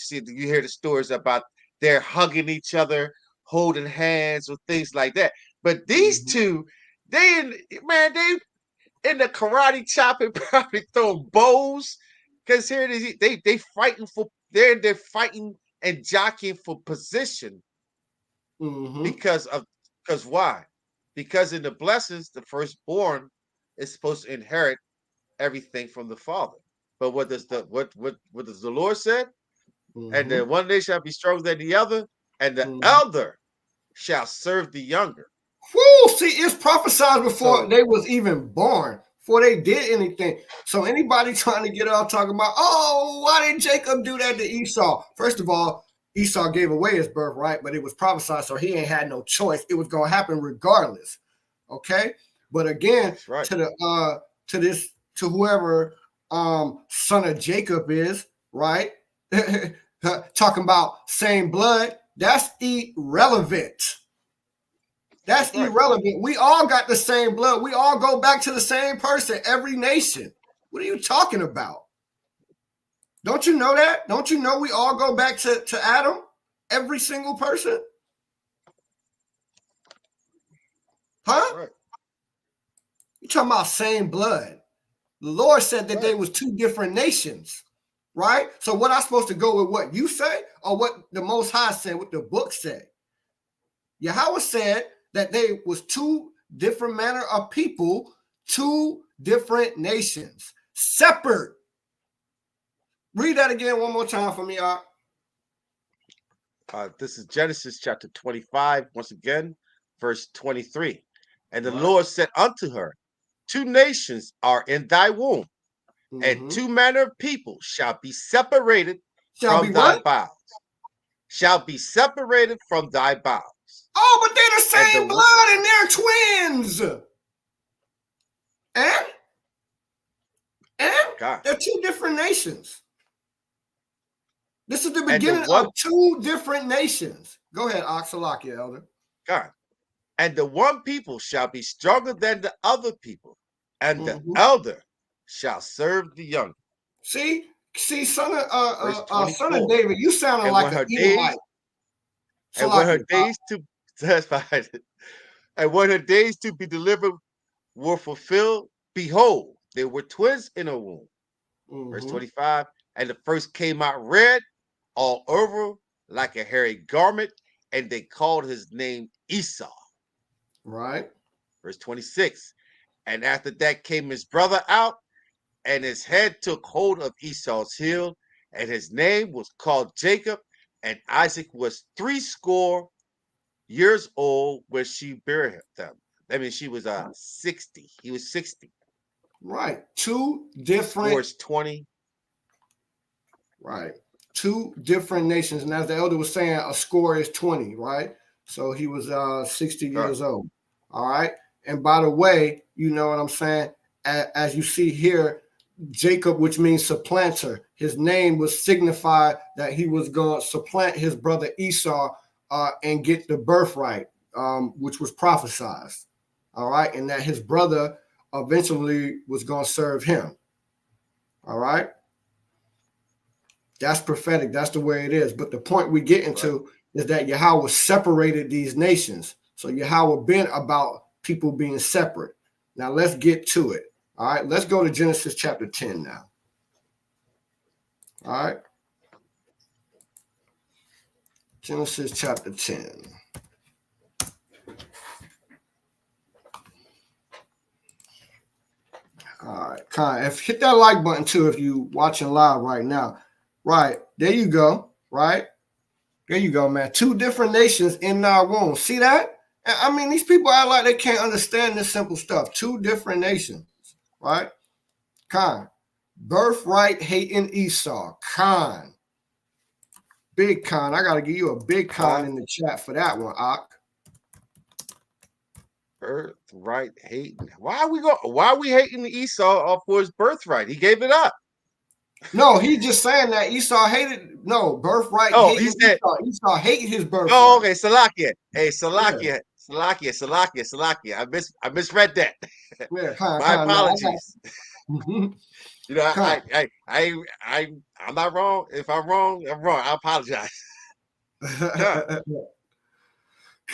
hear the stories about they're hugging each other, holding hands, or things like that. But these 2, they in the karate chopping, probably throwing bows. Because here it is, they fighting for they're fighting and jockeying for position because why? Because in the blessings, the firstborn is supposed to inherit everything from the father. But what does the Lord said? And the one nation shall be stronger than the other, and the elder shall serve the younger. Whoo, see, it's prophesied before So they was even born, before they did anything. So anybody trying to get out talking about, oh, why did Jacob do that to Esau? First of all, Esau gave away his birthright, but it was prophesied, so he ain't had no choice. It was gonna happen regardless. Okay, but again, that's right. to whoever son of Jacob is, right? Talking about same blood, that's irrelevant. That's right. irrelevant. We all got the same blood. We all go back to the same person, every nation. What are you talking about? Don't you know that? Don't you know we all go back to Adam? Every single person? That's Huh? right. You talking about same blood. The Lord said that Right. they was 2 different nations, right? So what I supposed to go with what you say or what the Most High said, what the book said? Yahawashi said that they was 2 different manner of people, 2 different nations, separate. Read that again one more time for me, Art. This is Genesis chapter 25, once again, verse 23. And the Right. Lord said unto her, 2 nations are in thy womb, and 2 manner of people shall be separated Shall be from thy what? bowels. Shall be separated from thy bowels. Oh, but they're the And same blood and they're twins. And God, they're 2 different nations. This is the and the beginning one of 2 different nations. Go ahead, Oxalakia, Elder. God, and the one people shall be stronger than the other people, and the Mm-hmm. elder shall serve the young. See, son Verse of 24. David, you sounding And like when an her days, Edomite. and when her Salakia. days to that's fine. And when her days to be delivered were fulfilled, behold, there were twins in her womb. Verse 25, and the first came out red all over like a hairy garment, and they called his name Esau. Right. Verse 26, and after that came his brother out, and his head took hold of Esau's heel, and his name was called Jacob, and Isaac was 80 years old when she buried them. I mean, she was 60. He was 60. Right. Two different. Verse 20. Right. Two different nations. And as the elder was saying, a score is 20, right? So he was 60 years old. All right. And by the way, you know what I'm saying? As you see here, Jacob, which means supplanter, his name was signified that he was going to supplant his brother Esau and get the birthright, which was prophesied. All right. And that his brother eventually was going to serve him. All right. That's prophetic. That's the way it is. But the point we get into is that Yahawah separated these nations. So Yahawah been about people being separate. Now let's get to it. All right. Let's go to Genesis chapter 10 now. All right. Genesis chapter 10. All right. Kind of, hit that like button too if you watching live right now. Right. There you go. Right. There you go, man. Two different nations in our womb. See that? I mean, these people act like they can't understand this simple stuff. Two different nations. Right. Khan. Birthright hating Esau. Khan. Big Khan. I got to give you a big Khan in the chat for that one, Ak. Birthright hating. Why are we hating Esau for his birthright? He gave it up. No, he's just saying that Esau hated. No, birthright. Oh, he said Esau hated his birthright. Oh, okay, Salakia. Hey, Salakia, Salakia. I misread that. Yeah, My apologies. You know, I'm not wrong. If I'm wrong, I'm wrong. I apologize.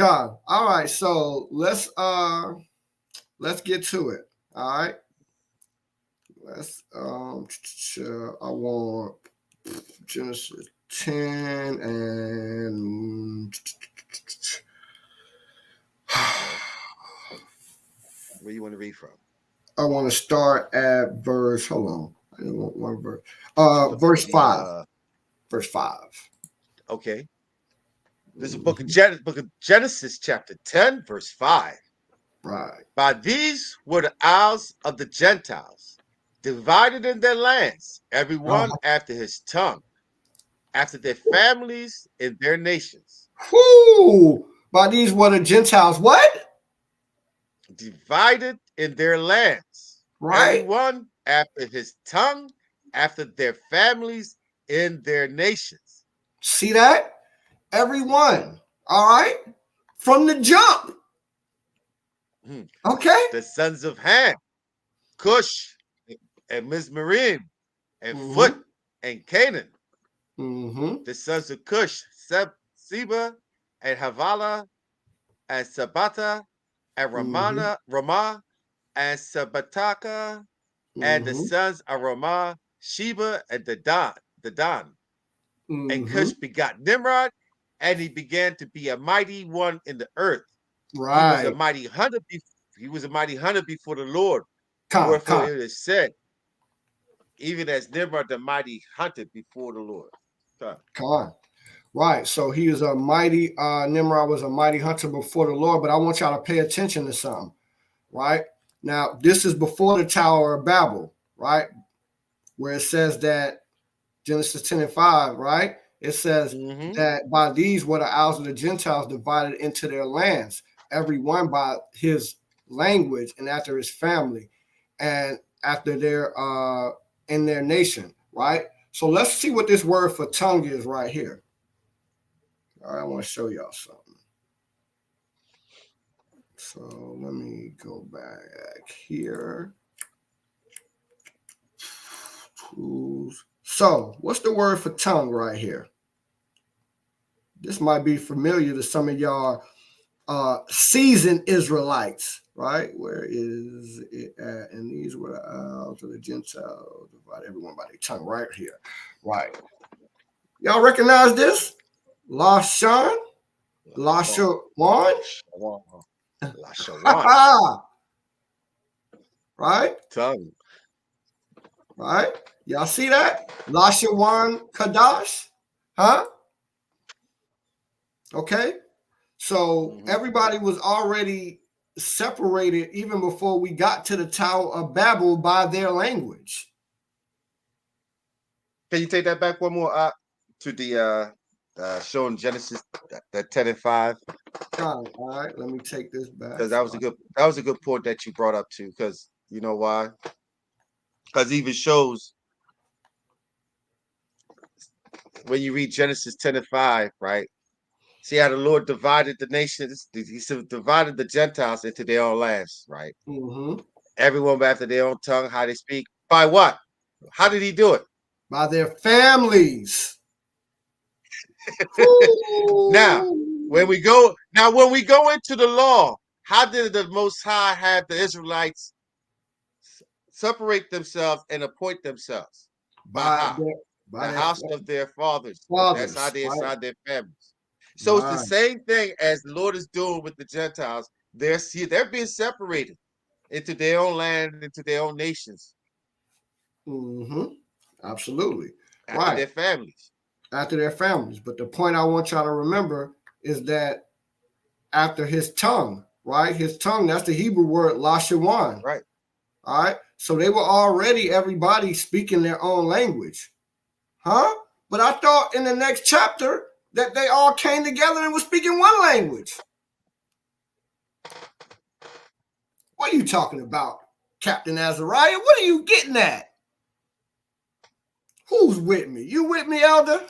All right, so let's get to it. All right. Let's I want Genesis 10 and where you want to read from? I want to start at verse. Hold on. I didn't want one verse. Verse 5. Verse 5. Okay. This is book of Genesis, chapter 10, verse 5. Right. By these were the isles of the Gentiles, divided in their lands, everyone after his tongue, after their families and their nations. Whoo! By these were the Gentiles. What? Divided in their lands. Right. Everyone after his tongue, after their families in their nations. See that? Everyone. All right. From the jump. Okay. The sons of Ham, Cush, and Mizmarim, and Phut, and Canaan. The sons of Cush, Seba, and Havilah, and Sabata, and Ramah, and Sabataka, and the sons of Ramah, Sheba, and Dedan. And Cush begot Nimrod, and he began to be a mighty one in the earth. Right. He was a mighty hunter before the Lord. Wherefore it is said, even as Nimrod the mighty hunter before the Lord. Right. So he is a mighty, Nimrod was a mighty hunter before the Lord, but I want y'all to pay attention to something, right? Now, this is before the Tower of Babel, right? Where it says that Genesis 10 and 5, right? It says that by these were the isles of the Gentiles divided into their lands, every one by his language and after his family and after their in their nation, right? So let's see what this word for tongue is right here. All right, I want to show y'all something. So let me go back here. Tools. So what's the word for tongue right here? This might be familiar to some of y'all seasoned Israelites, right? Where is it at? And these were the isles of the Gentiles, divide everyone by their tongue, right here, right? Y'all recognize this? Lashawan, Lashawan, right? Tongue. Right? Y'all see that? Lashawan Kadash, huh? Okay. So everybody was already separated even before we got to the Tower of Babel by their language. Can you take that back one more to the showing Genesis that 10 and 5? All right, let me take this back. Because that was a good point that you brought up too. Because you know why? Because it even shows when you read Genesis 10 and 5, right? See how the Lord divided the nations. He divided the Gentiles into their own lands, right? Everyone after their own tongue, how they speak. By what? How did he do it? By their families. Now, when we go into the law, how did the Most High have the Israelites separate themselves and appoint themselves? By the house of their fathers. That's how they assign their families. So it's the same thing as the Lord is doing with the Gentiles. They're being separated into their own land, into their own nations. Absolutely. After their families. After their families. But the point I want y'all to remember is that after his tongue, right? His tongue, that's the Hebrew word Lashawan. Right. All right. So they were already everybody speaking their own language. Huh? But I thought in the next chapter that they all came together and were speaking one language. What are you talking about, Captain Azariah? What are you getting at? Who's with me? You with me, Elder?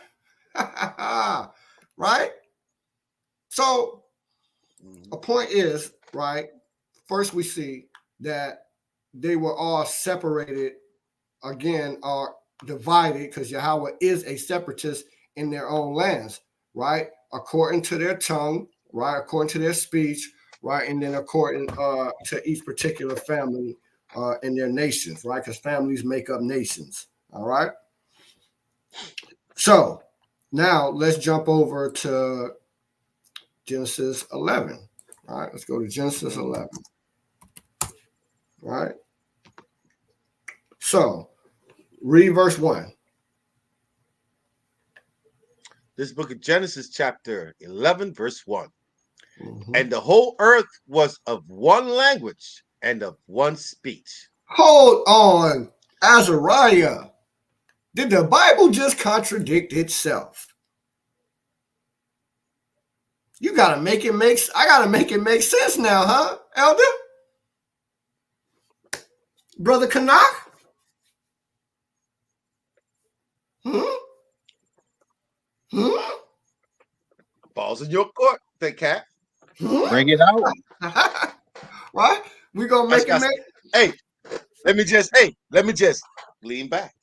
Right? So a point is, right, first we see that they were all separated, again, are divided, because Yahweh is a separatist in their own lands, right? According to their tongue, right? According to their speech, right? And then according to each particular family in their nations, right? Because families make up nations, all right? So now let's jump over to Genesis 11. All right, let's go to Genesis 11. All right. So read verse 1. This book of Genesis, chapter 11, verse 1. And the whole earth was of one language and of one speech. Hold on, Azariah. Did the Bible just contradict itself? You gotta make it make. I gotta make it make sense now, huh, Elder? Brother Kanak? Balls in your court, the cat. Bring it out. Right? We gonna make it make. Hey, let me just lean back.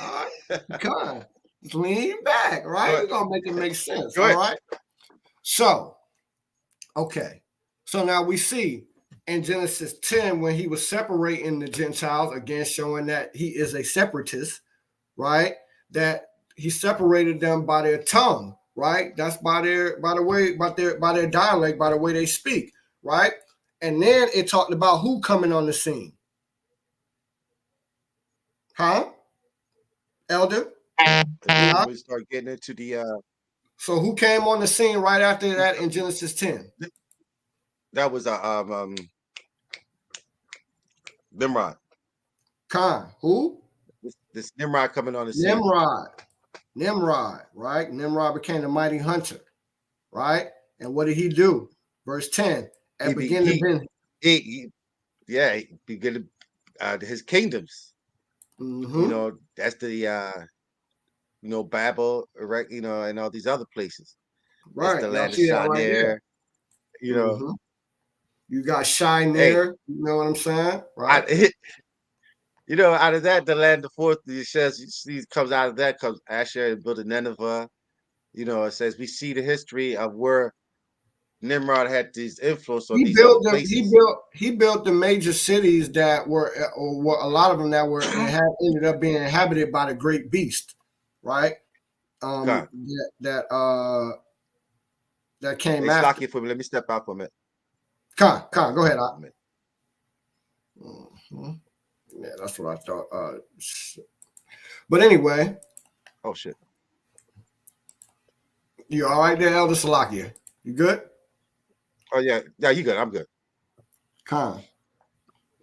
All right, come lean back, right? We're gonna make it make sense. All right. So, okay. So now we see in Genesis 10 when he was separating the Gentiles, again showing that he is a separatist, right? That he separated them by their tongue, right? That's by their dialect, by the way they speak, right? And then it talked about who coming on the scene. Huh? Elder? We start getting into the So who came on the scene right after that in Genesis 10? That was Nimrod. Khan. Who? This Nimrod coming on the scene. Nimrod, right? Nimrod became the mighty hunter, right? And what did he do? Verse 10. He began his kingdoms. You know, that's the Babel, right? You know, and all these other places. Right. It's the land of Shinar. Right, you know. You got Shinar, you know what I'm saying? Right. Out of that, the land of fourth, it says, comes out of that, comes Asher and built a Nineveh. You know, it says we see the history of where Nimrod had these influence on He these other built them. places. He built the major cities that were, or a lot of them that were, ended up being inhabited by the great beast, right? God. That came Hey, after. Slocky for me. Let me step out for a minute. Con, go ahead. Yeah, that's what I thought. But anyway. Oh shit. You all right there, Elder Salakia? You good? Oh yeah, you good. I'm good. Con.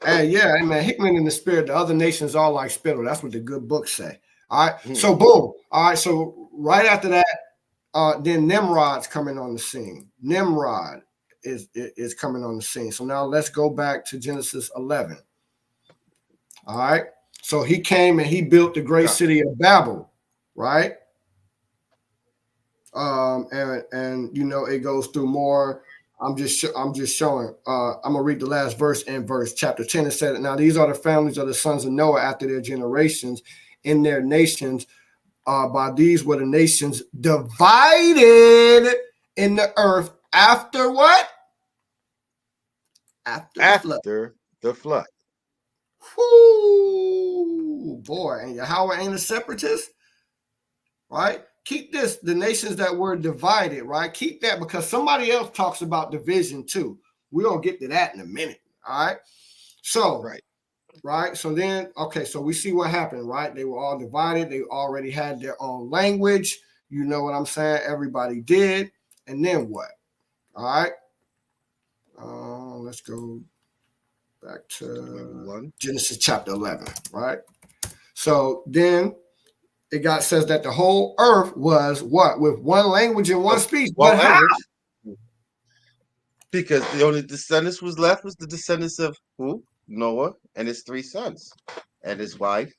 Hey, yeah, hey, man, Hickman in the spirit, the other nations all like spittle. That's what the good books say. All right. So boom. All right. So right after that, then Nimrod's coming on the scene. Nimrod is coming on the scene. So now let's go back to Genesis 11. All right. So he came and he built the great city of Babel, right? And you know it goes through more. I'm just showing. I'm gonna read the last verse in verse chapter 10. It said, "Now these are the families of the sons of Noah after their generations, in their nations. By these were the nations divided in the earth after what? After the flood. Whoo, boy, and Yahawah ain't a separatist, right? Keep this, the nations that were divided, right? Keep that, because somebody else talks about division too. We're going to get to that in a minute, all right? So, right? So then, okay, so we see what happened, right? They were all divided. They already had their own language. You know what I'm saying? Everybody did. And then what? All right? Let's go back to Genesis chapter 11, right? So then says that the whole earth was what? With one language and one speech. But how? Because the only descendants was left was the descendants of who? Noah and his 3 sons and his wife.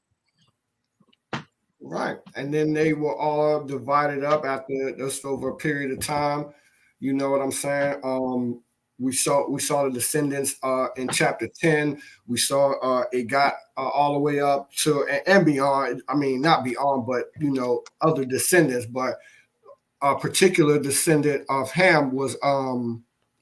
Right. And then they were all divided up after just over a period of time. You know what I'm saying? We saw the descendants in chapter 10. We saw it got all the way up to and beyond. I mean, not beyond, but you know, other descendants. But a particular descendant of Ham was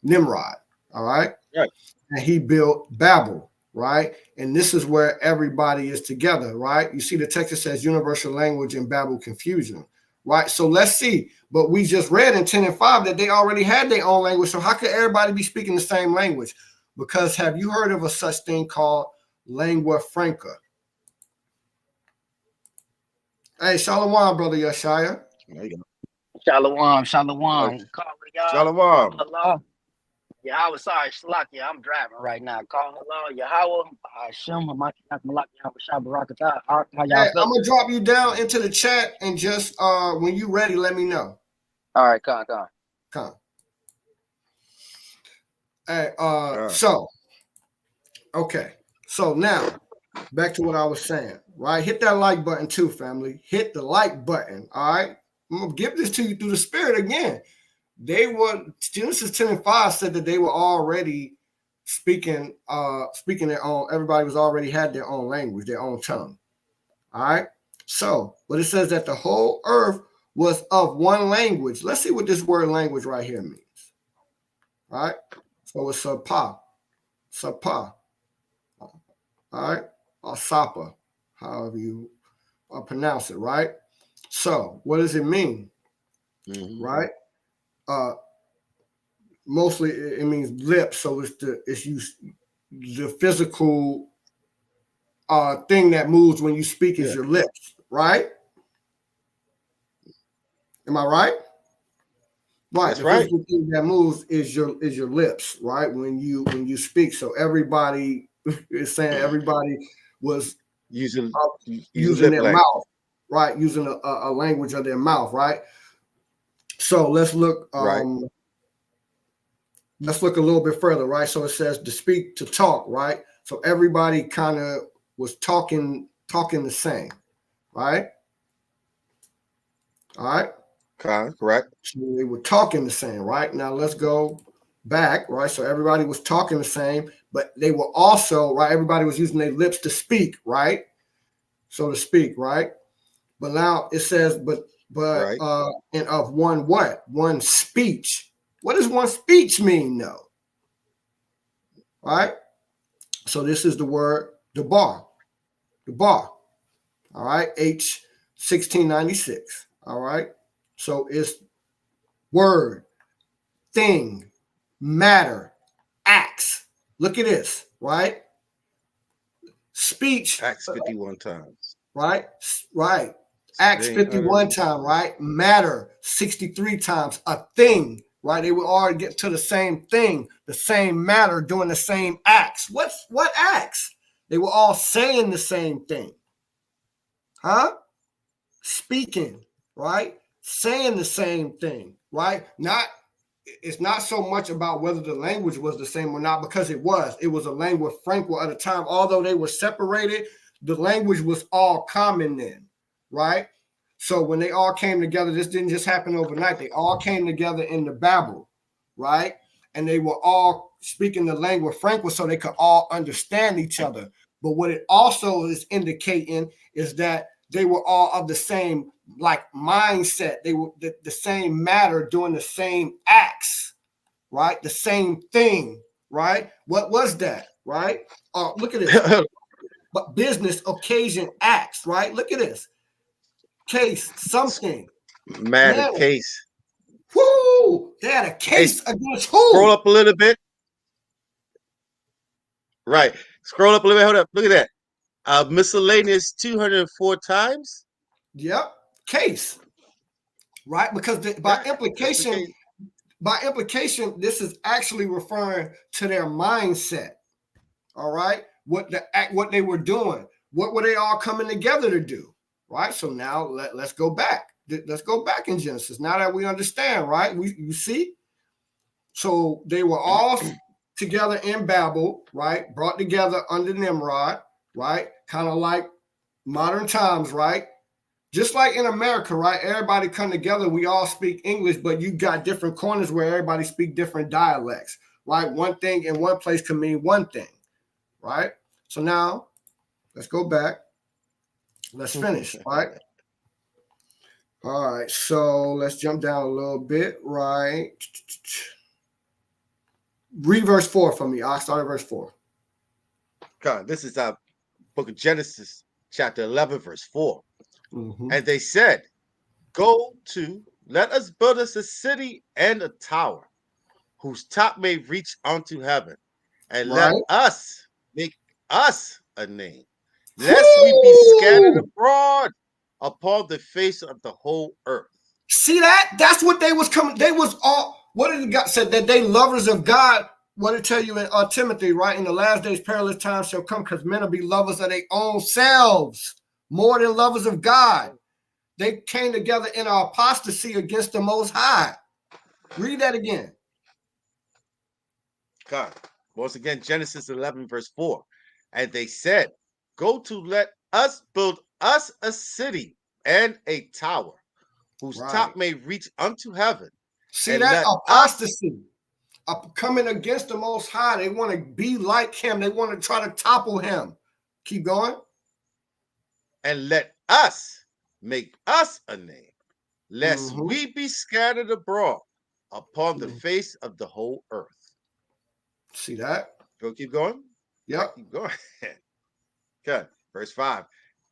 Nimrod. All right. Right. And he built Babel. Right. And this is where everybody is together. Right. You see, the text says universal language and Babel confusion. Right. So let's see. But we just read in 10 and 5 that they already had their own language. So how could everybody be speaking the same language? Because have you heard of a such thing called lingua franca? Hey, Shalom, brother Yeshaya. There you go. Shalom. Shalom. Yeah, I was sorry, Shalaki. I'm driving right now. Calling Allah, Yahawa, Hashem, Hamashiach, Malak, Yahawashi, Barakatah. How y'all Hey, feel? I'm gonna drop you down into the chat and just when you ready, let me know. All right, come. Hey, so okay. So now back to what I was saying, right? Hit that like button too, family. Hit the like button. All right. I'm gonna give this to you through the spirit again. They were Genesis 10 and 5 said that they were already speaking their own, everybody was already had their own language, their own tongue. All right. So, but it says that the whole earth was of one language. Let's see what this word language right here means. All right. So it's sapa. All right. Or sapa, however you pronounce it, right? So what does it mean? Mm-hmm. Right? Mostly it means lips, so it's the physical thing that moves when you speak is your lips, right? Am I right? Right. That's the right. physical thing that moves is your lips, right? When you speak. So everybody is saying everybody was using their mouth, right? Using a language of their mouth, right? So let's look. Let's look a little bit further, right? So it says to speak, to talk, right? So everybody kind of was talking the same, right? All right. Correct. So they were talking the same, right? Now let's go back, right? So everybody was talking the same, but they were also, right? Everybody was using their lips to speak, right? So to speak, right? But now it says, but right. And of one what? One speech, What does one speech mean, though? All right. So this is the word debar. Debar. All right. H 1696. All right. So it's word, thing, matter, acts. Look at this, right? Speech. Acts 51 times. Right? Right. Acts 51 times, right? Matter 63 times. A thing, right? They would all get to the same thing, the same matter, doing the same acts. What acts? They were all saying the same thing. Huh? Speaking, right? Saying the same thing, right? It's not so much about whether the language was the same or not, because it was. It was a lingua franca at a time. Although they were separated, the language was all common then, right? So when they all came together, this didn't just happen overnight. They all came together in the Babel, right? And they were all speaking the lingua franca so they could all understand each other. But what it also is indicating is that they were all of the same like mindset. They were the same matter, doing the same acts, right? The same thing, right? What was that, right? Look at this. But business, occasion, acts, right? Look at this. Case, something. Matter, case. Whoo! They had a case against who? Scroll up a little bit. Right. Scroll up a little bit. Hold up. Look at that. Miscellaneous 204 times. Yep. Case. Right? Because by implication, this is actually referring to their mindset. All right. What they were doing. What were they all coming together to do? Right. So now let's go back. Let's go back in Genesis. Now that we understand, right? You see? So they were all together in Babel, right? Brought together under Nimrod, right? Kind of like modern times, right? Just like in America, right? Everybody come together. We all speak English, but you got different corners where everybody speak different dialects, right? One thing in one place can mean one thing, right? So now let's go back. Let's finish, right? All right. So let's jump down a little bit, right? Read verse 4 for me. I'll start at verse 4. God, this is our book of Genesis, chapter 11, verse 4. Mm-hmm. And they said, go to, let us build us a city and a tower, whose top may reach unto heaven, and let us make us a name, lest we be scattered abroad upon the face of the whole earth. See that? That's what they was coming. They was all, what did God said? That they lovers of God. What did it tell you in Timothy, right? In the last days, perilous times shall come, because men will be lovers of their own selves more than lovers of God. They came together in apostasy against the Most High. Read that again. God, once again, Genesis 11, verse 4. And they said, go to, let us build us a city and a tower, whose top may reach unto heaven. See that? Apostasy. Coming against the Most High. They want to be like him. They want to try to topple him. Keep going. And let us make us a name, lest we be scattered abroad upon the face of the whole earth. See that? Go keep going? Yep. Keep going. Okay. Verse 5.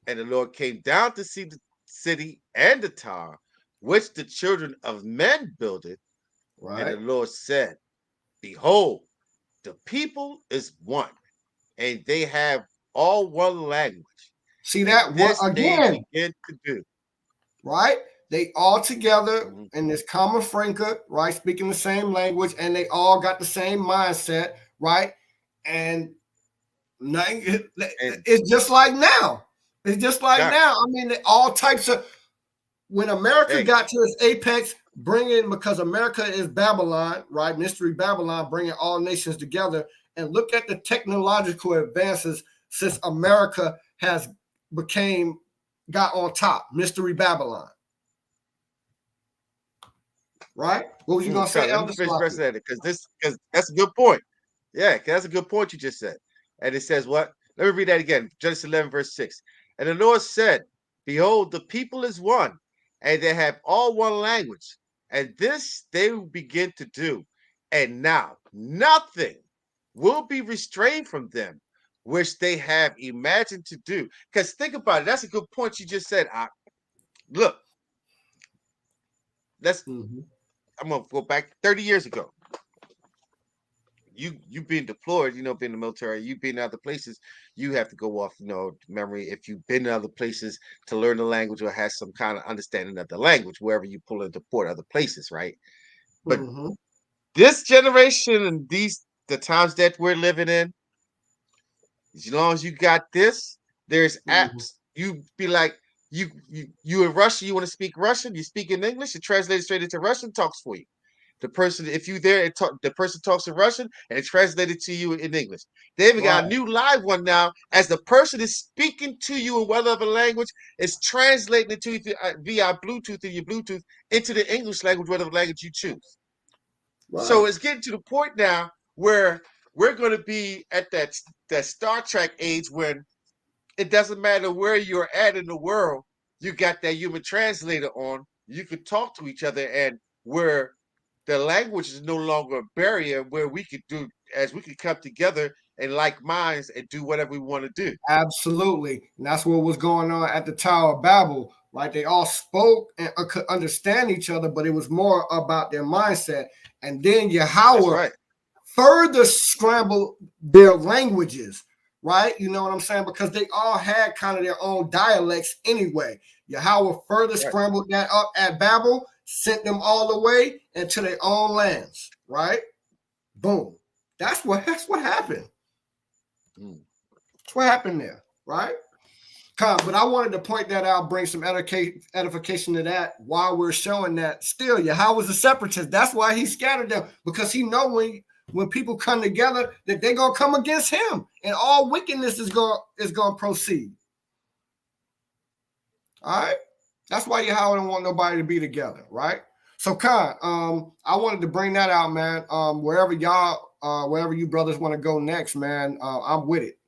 And the Lord came down to see the city and the tower, which the children of men builded. Right. And the Lord said, behold, the people is one, and they have all one language. See that? What again? Begin to do. Right? They all together in this common franca, right? Speaking the same language, and they all got the same mindset, right? And nothing, it's just like now. It's just like now. I mean, all types of, when America got to its apex, because America is Babylon, right? Mystery Babylon, bringing all nations together. And look at the technological advances since America has got on top. Mystery Babylon. Right? What was you gonna say, Elder? Because that's a good point. Yeah, that's a good point you just said. And it says what? Let me read that again. Genesis 11, verse 6. And the Lord said, behold, the people is one, and they have all one language, And this they will begin to do. And now nothing will be restrained from them, which they have imagined to do. Because think about it. That's a good point you just said. Look, I'm going to go back 30 years ago. You being deployed, being in the military, you being in other places, you have to go off, memory. If you've been in other places to learn the language or has some kind of understanding of the language, wherever you pull into port, other places, right? But this generation and the times that we're living in, as long as you got this, there's apps. You be like, you in Russia, you want to speak Russian, you speak in English, it translates straight into Russian, talks for you. The person, if you there, the person talks in Russian and it translated to you in English. They even got a new live one now. As the person is speaking to you in whatever language, it's translating it to you via Bluetooth and your Bluetooth into the English language, whatever language you choose. So it's getting to the point now where we're going to be at that Star Trek age when it doesn't matter where you're at in the world, you got that human translator on. You can talk to each other, and where the language is no longer a barrier, where we could come together in like minds and do whatever we want to do. Absolutely. And that's what was going on at the Tower of Babel, right? They all spoke and could understand each other, but it was more about their mindset. And then Yahawaha further scrambled their languages, right? You know what I'm saying? Because they all had kind of their own dialects anyway. Yahawaha further scrambled that up at Babel, sent them all the way into their own lands, right? Boom. That's what happened. That's what happened there, right? But I wanted to point that out, bring some edification to that while we're showing that still Yahawa's a separatist. That's why he scattered them, because he know when people come together that they're gonna come against him, and all wickedness is gonna proceed. All right, that's why Yahawaha don't want nobody to be together, right? So, Khan, I wanted to bring that out, man. Wherever you brothers want to go next, man, I'm with it.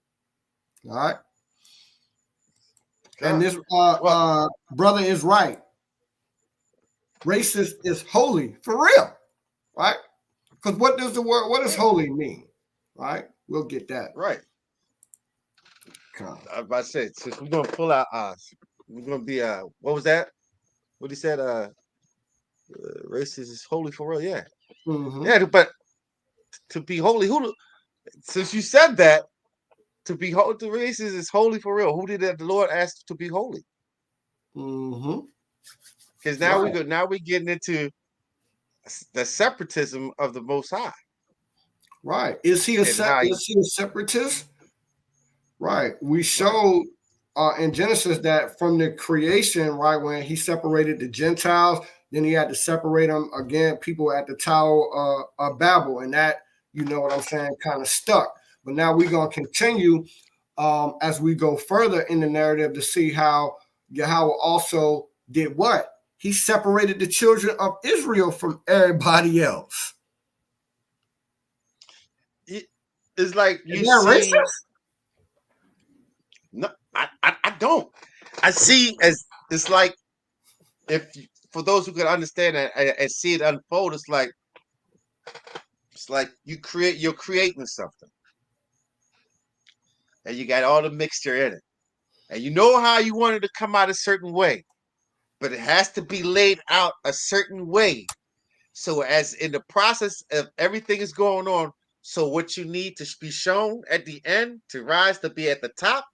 All right. And this brother is right. Racist is holy for real, right? Because what does holy mean, right? We'll get that right. I was about to say, since we're gonna pull out, we're gonna be what was that? What he said? Racist is holy for real, yeah, yeah. But to be holy, since you said that, to be holy, the racist is holy for real. Who did the Lord ask to be holy? Because now we're getting into the separatism of the Most High. Right? Is he a separatist? Right. We showed in Genesis that from the creation, right, when he separated the Gentiles, then he had to separate them again, people at the Tower of Babel, and that, you know what I'm saying, kind of stuck. But now we're gonna continue as we go further in the narrative to see how Yahawaha also did what? He separated the children of Israel from everybody else. It's like you see. Racist? No, I don't. I see as it's like for those who can understand and see it unfold, it's like you're creating something, and you got all the mixture in it, and you know how you want it to come out a certain way, but it has to be laid out a certain way. So as in the process of everything is going on, so what you need to be shown at the end to rise to be at the top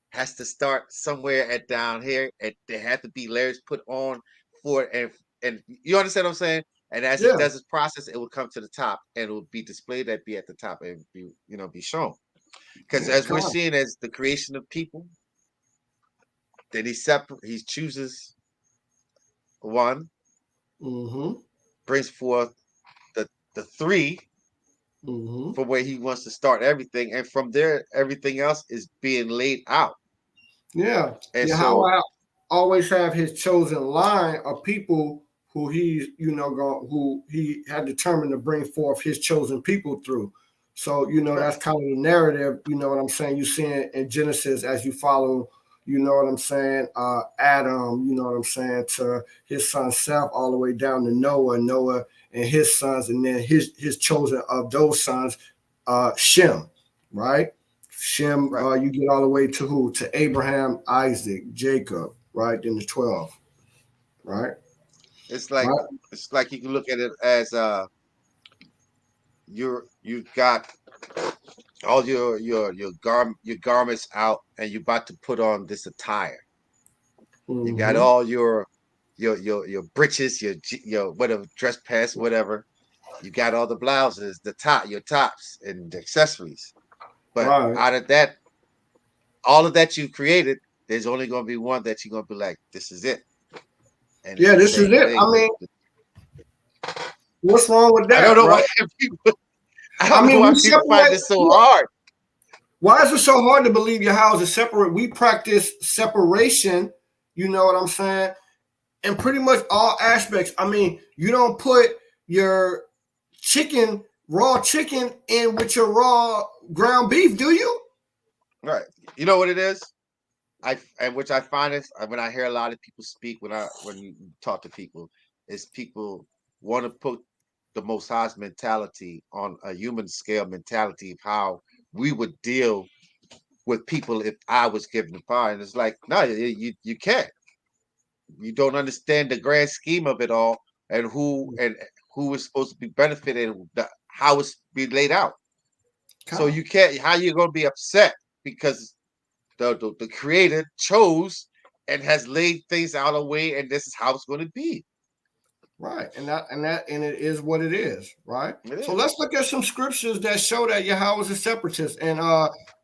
has to start somewhere at down here, and there have to be layers put on for it, and you understand what I'm saying? And as it does its process, it will come to the top, and it will be displayed at the top and be shown. Because as we're seeing as the creation of people, then he chooses one, brings forth the three from where he wants to start everything, and from there everything else is being laid out. Yeah, and Yahawaha always have his chosen line of people who he's who he had determined to bring forth his chosen people through. So that's kind of the narrative. You know what I'm saying? You see it in Genesis as you follow you know what I'm saying, Adam, you know what I'm saying, to his son Seth, all the way down to Noah and his sons, and then his chosen of those sons, Shem, right? Shem, Right. you get all the way to who? To Abraham, Isaac, Jacob, right? Then the 12, right? It's like Right? you can look at it as you've got all your garments out, and you're about to put on this attire. You got Mm-hmm. all your breeches, your whatever dress pants, whatever. You got all the blouses, your tops, and the accessories. But Right. out of that, all of that you created, there's only going to be one that you're going to be like, this is it. And it's Yeah, the this is same it. thing I with. mean, what's wrong with I don't that, know why right? people. I I don't know mean, why we people find separate. this so hard. Why is it so hard to believe Yahawah is separate? We practice separation, you know what I'm saying? In pretty much all aspects. I mean, you don't put your raw chicken, in with your raw ground beef, do you? Right. You know what it is? Which I find is when I hear a lot of people speak, when you talk to people, is people want to put the Most High's mentality on a human scale mentality of how we would deal with people if I was given the power. And it's like, no, you can't. You don't understand the grand scheme of it all, and who is supposed to be benefited, how it's be laid out. So Come. you can't. How you gonna be upset because the creator chose and has laid things out a way, and this is how it's going to be. Right. And it is what it is, right? It So is. let's look at some scriptures that show that Yahweh is a separatist. And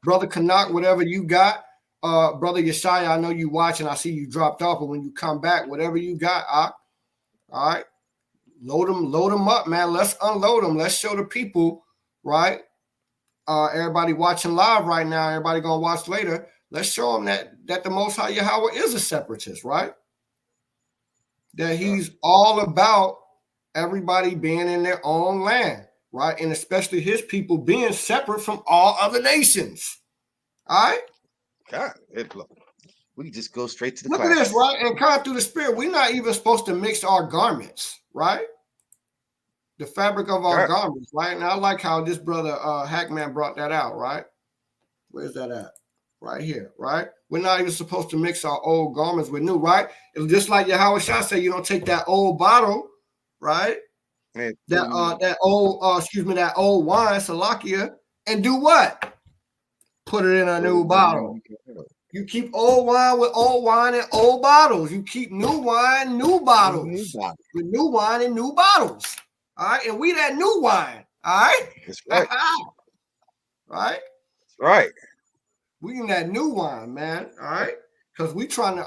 Brother Canuck, whatever you got, Brother Yeshaya, I know you watching, I see you dropped off, but when you come back, whatever you got, all right, load them up, man. Let's unload them. Let's show the people, right? Everybody watching live right now, everybody gonna watch later. Let's show them that the Most High Yahweh is a separatist, right? That he's all about everybody being in their own land, right? And especially his people being separate from all other nations. All right? God, we just go straight to the Look at this, classics. right? And come through the spirit, we're not even supposed to mix our garments, right? The fabric of our God, garments, right? And I like how this brother Hackman brought that out, right? Where's that at? Right here, right? We're not even supposed to mix our old garments with new, right? It's just like Yahawashi said, you don't take that old bottle, right? man, That old that old wine, Salakia, and do what? Put it in a new bottle. You keep old wine with old wine and old bottles. You keep new wine, new bottles. With new wine and new bottles. All right. And we that new wine. All right. That's right. Right. That's right. We in that new wine, man. All right. Because we trying to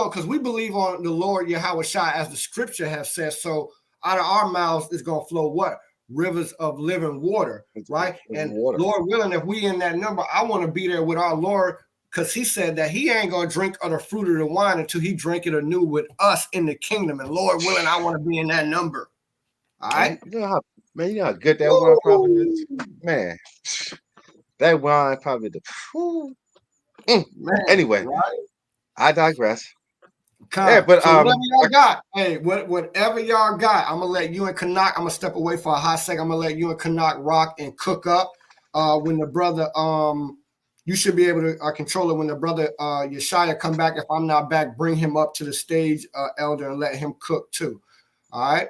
because we believe on the Lord Yahawashi as the scripture has said. So out of our mouths is gonna flow what? Rivers of living water, right? And Water. Lord willing, if we in that number, I want to be there with our Lord, because he said that he ain't gonna drink of the fruit of the wine until he drink it anew with us in the kingdom. And Lord willing, I want to be in that number. All right. You know how good that wine probably is, man. That wine probably Man, Anyway, right? I digress. Yeah, Con. but So whatever y'all got, hey, whatever y'all got, I'm gonna let you and Canuck. I'm gonna step away for a hot second. I'm gonna let you and Canuck rock and cook up. When the brother, you should be able to control it when the brother Yeshaya come back. If I'm not back, bring him up to the stage, Elder, and let him cook too. All right.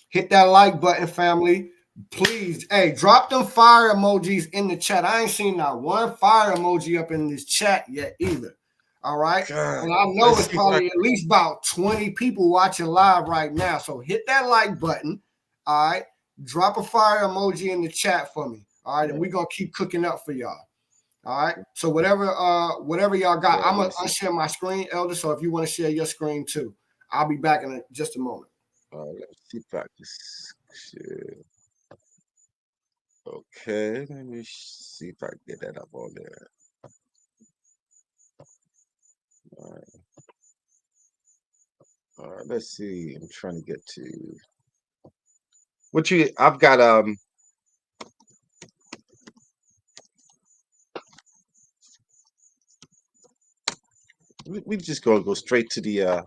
Hit that like button, family. Please, hey, drop them fire emojis in the chat. I ain't seen not one fire emoji up in this chat yet either. All right. God, And I know let's it's see if I probably at least about 20 people watching live right now. So hit that like button. All right. Drop a fire emoji in the chat for me. All right. And we're gonna keep cooking up for y'all. All right. So whatever y'all got, I'm gonna unshare my screen, Elder. So if you want to share your screen too, I'll be back in just a moment. let's see if I can. Okay, let me see if I can get that up on there. All right. All right, let's see. I'm trying to get to I've got We just gonna go straight to the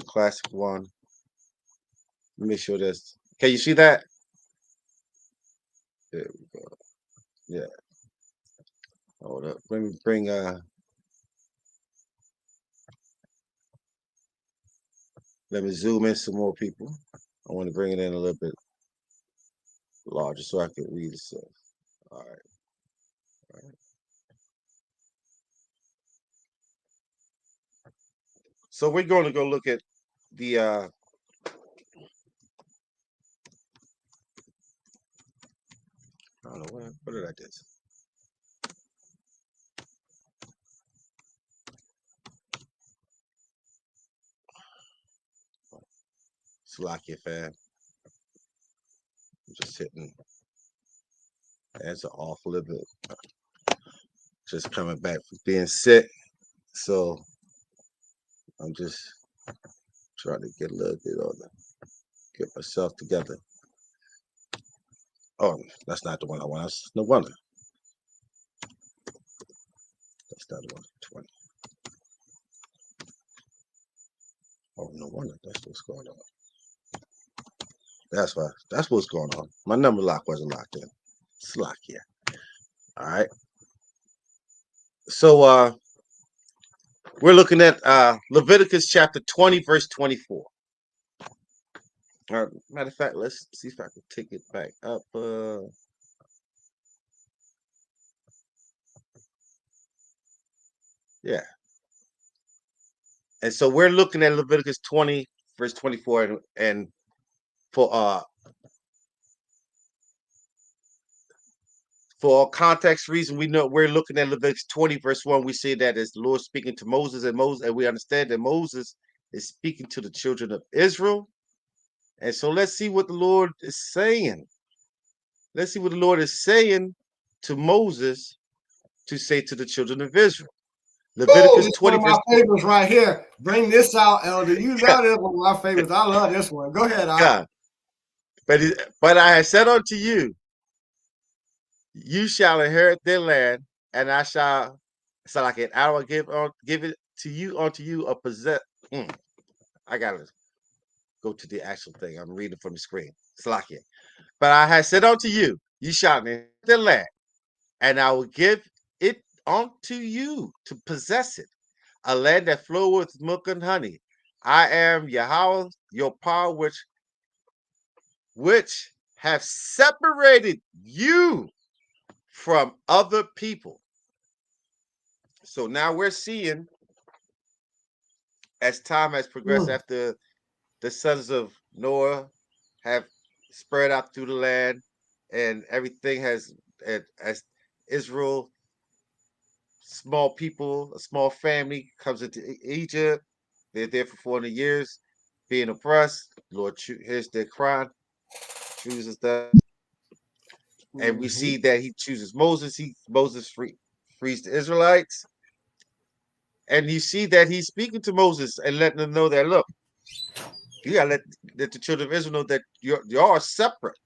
classic one. Let me show this. Can you see that? There we go. Yeah. Hold up. Let me bring let me zoom in some more people. I want to bring it in a little bit larger so I can read it. All right. All right. So we're going to go look at the I don't know what did I do? Slovakia fan. I'm just sitting. That's an awful little bit. Just coming back from being sick. So I'm just trying to get a little bit on get myself together. Oh, that's not the one I want. That's no wonder. That's not the one. 20. Oh, no wonder. That's what's going on. That's why. That's what's going on. My number lock wasn't locked in. It's locked here. All right. So we're looking at Leviticus chapter 20, verse 24. Matter of fact, let's see if I can take it back up. Yeah. And so we're looking at Leviticus 20, verse 24, and for context reason, we know we're looking at Leviticus 20, verse 1. We see that as the Lord speaking to Moses, and we understand that Moses is speaking to the children of Israel. And so let's see what the Lord is saying. Let's see what the Lord is saying to Moses to say to the children of Israel. Oh, Leviticus this is one 20, of my verse favorites right here. Bring this out, Elder. You know this one of my favorites. I love this one. Go ahead, God. But I have said unto you, you shall inherit their land, and I shall I will give it to you unto you a possess. I gotta go to the actual thing. I'm reading from the screen. Slakia. But I have said unto you, you shall inherit the land, and I will give it unto you to possess it, a land that flow with milk and honey. I am Yahawah, your power, which have separated you from other people. So now we're seeing, as time has progressed, after the sons of Noah have spread out through the land, and everything has, as Israel, small people, a small family comes into Egypt. They're there for 400 years, being oppressed. Lord here's their cry, chooses them, and we see that he chooses Moses. Moses frees the Israelites, and you see that he's speaking to Moses and letting them know that, look, you gotta let the children of Israel know that you are separate,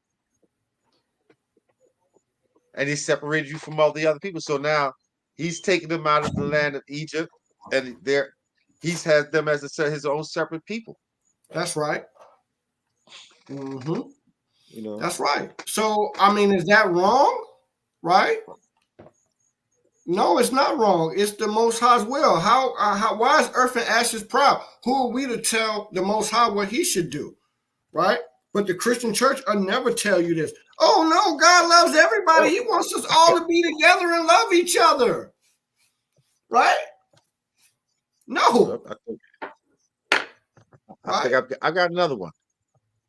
and he separated you from all the other people. So now he's taking them out of the land of Egypt, and he's had them as his own separate people. That's right. Mm-hmm. You know, that's right. So, I mean, is that wrong? Right? No, it's not wrong. It's the Most High's will. Why is earth and ashes proud? Who are we to tell the Most High what He should do? Right? But the Christian church will never tell you this. Oh no, God loves everybody. He wants us all to be together and love each other. Right? No. I think I got another one.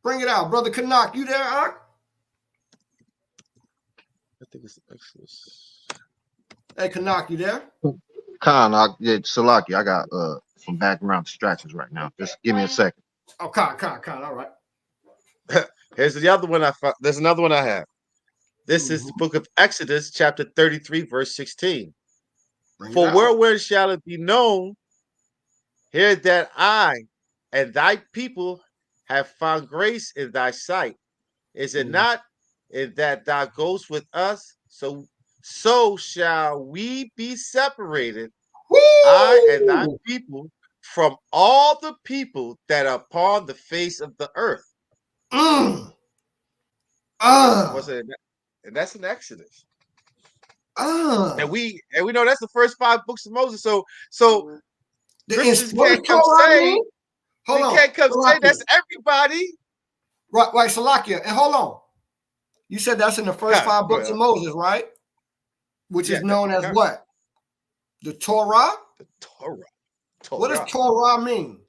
Bring it out, brother Canuck. You there, Ak? I think it's Exodus. Hey, Canuck, you there? Salaki, I got some background distractions right now. Just give me a second. Oh, Khan. All right. Here's the other one I found. There's another one I have. This is the book of Exodus, chapter 33, verse 16. For wherewith shall it be known here that I and thy people have found grace in thy sight? Is it not in that thou goest with us? So shall we be separated I and thy Woo! people from all the people that are upon the face of the earth. What's it? And that's in Exodus. And we know that's the first 5 books of Moses. So Christians What does can't come Torah say mean? Hold we on. can't come say Salakia. that's everybody. Right, Salakia. And hold on. You said that's in the first 5 books of Moses, right? Which is known as what? The Torah? The Torah. What does Torah mean?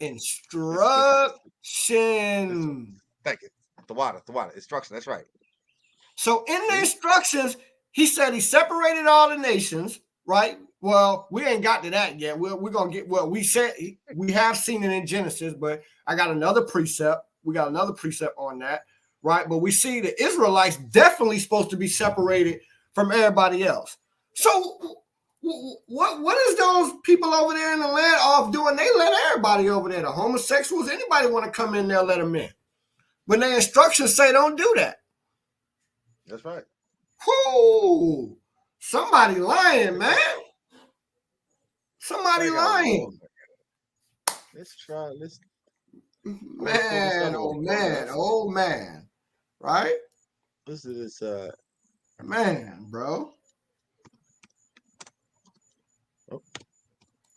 Instruction. Thank you. The water. Instruction. That's right. So in the instructions, he said he separated all the nations, right? Well, we ain't got to that yet. We're going to get what we said. We have seen it in Genesis, but I got another precept. We got another precept on that, right? But we see the Israelites definitely supposed to be separated from everybody else. So what is those people over there in the land off doing? They let everybody over there, the homosexuals, anybody want to come in there, let them in. When their instructions say don't do that. That's right. Whoo! Somebody lying, man. Somebody lying. Let's try. Man, oh man. Right? This is man, bro.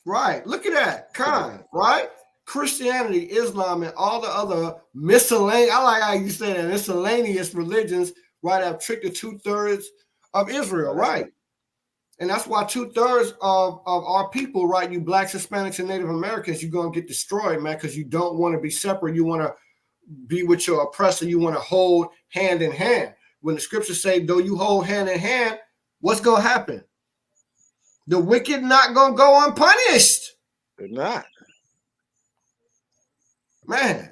Right. Look at that. Kind, right? Christianity, Islam, and all the other miscellaneous, I like how you say that, miscellaneous religions, right, have tricked the 2/3 of Israel, right? And that's why 2/3 of our people, right, you blacks, Hispanics, and Native Americans, you're going to get destroyed, man, because you don't want to be separate. You want to be with your oppressor. You want to hold hand in hand. When the scriptures say, though you hold hand in hand, what's going to happen? The wicked not going to go unpunished. They're not. Man.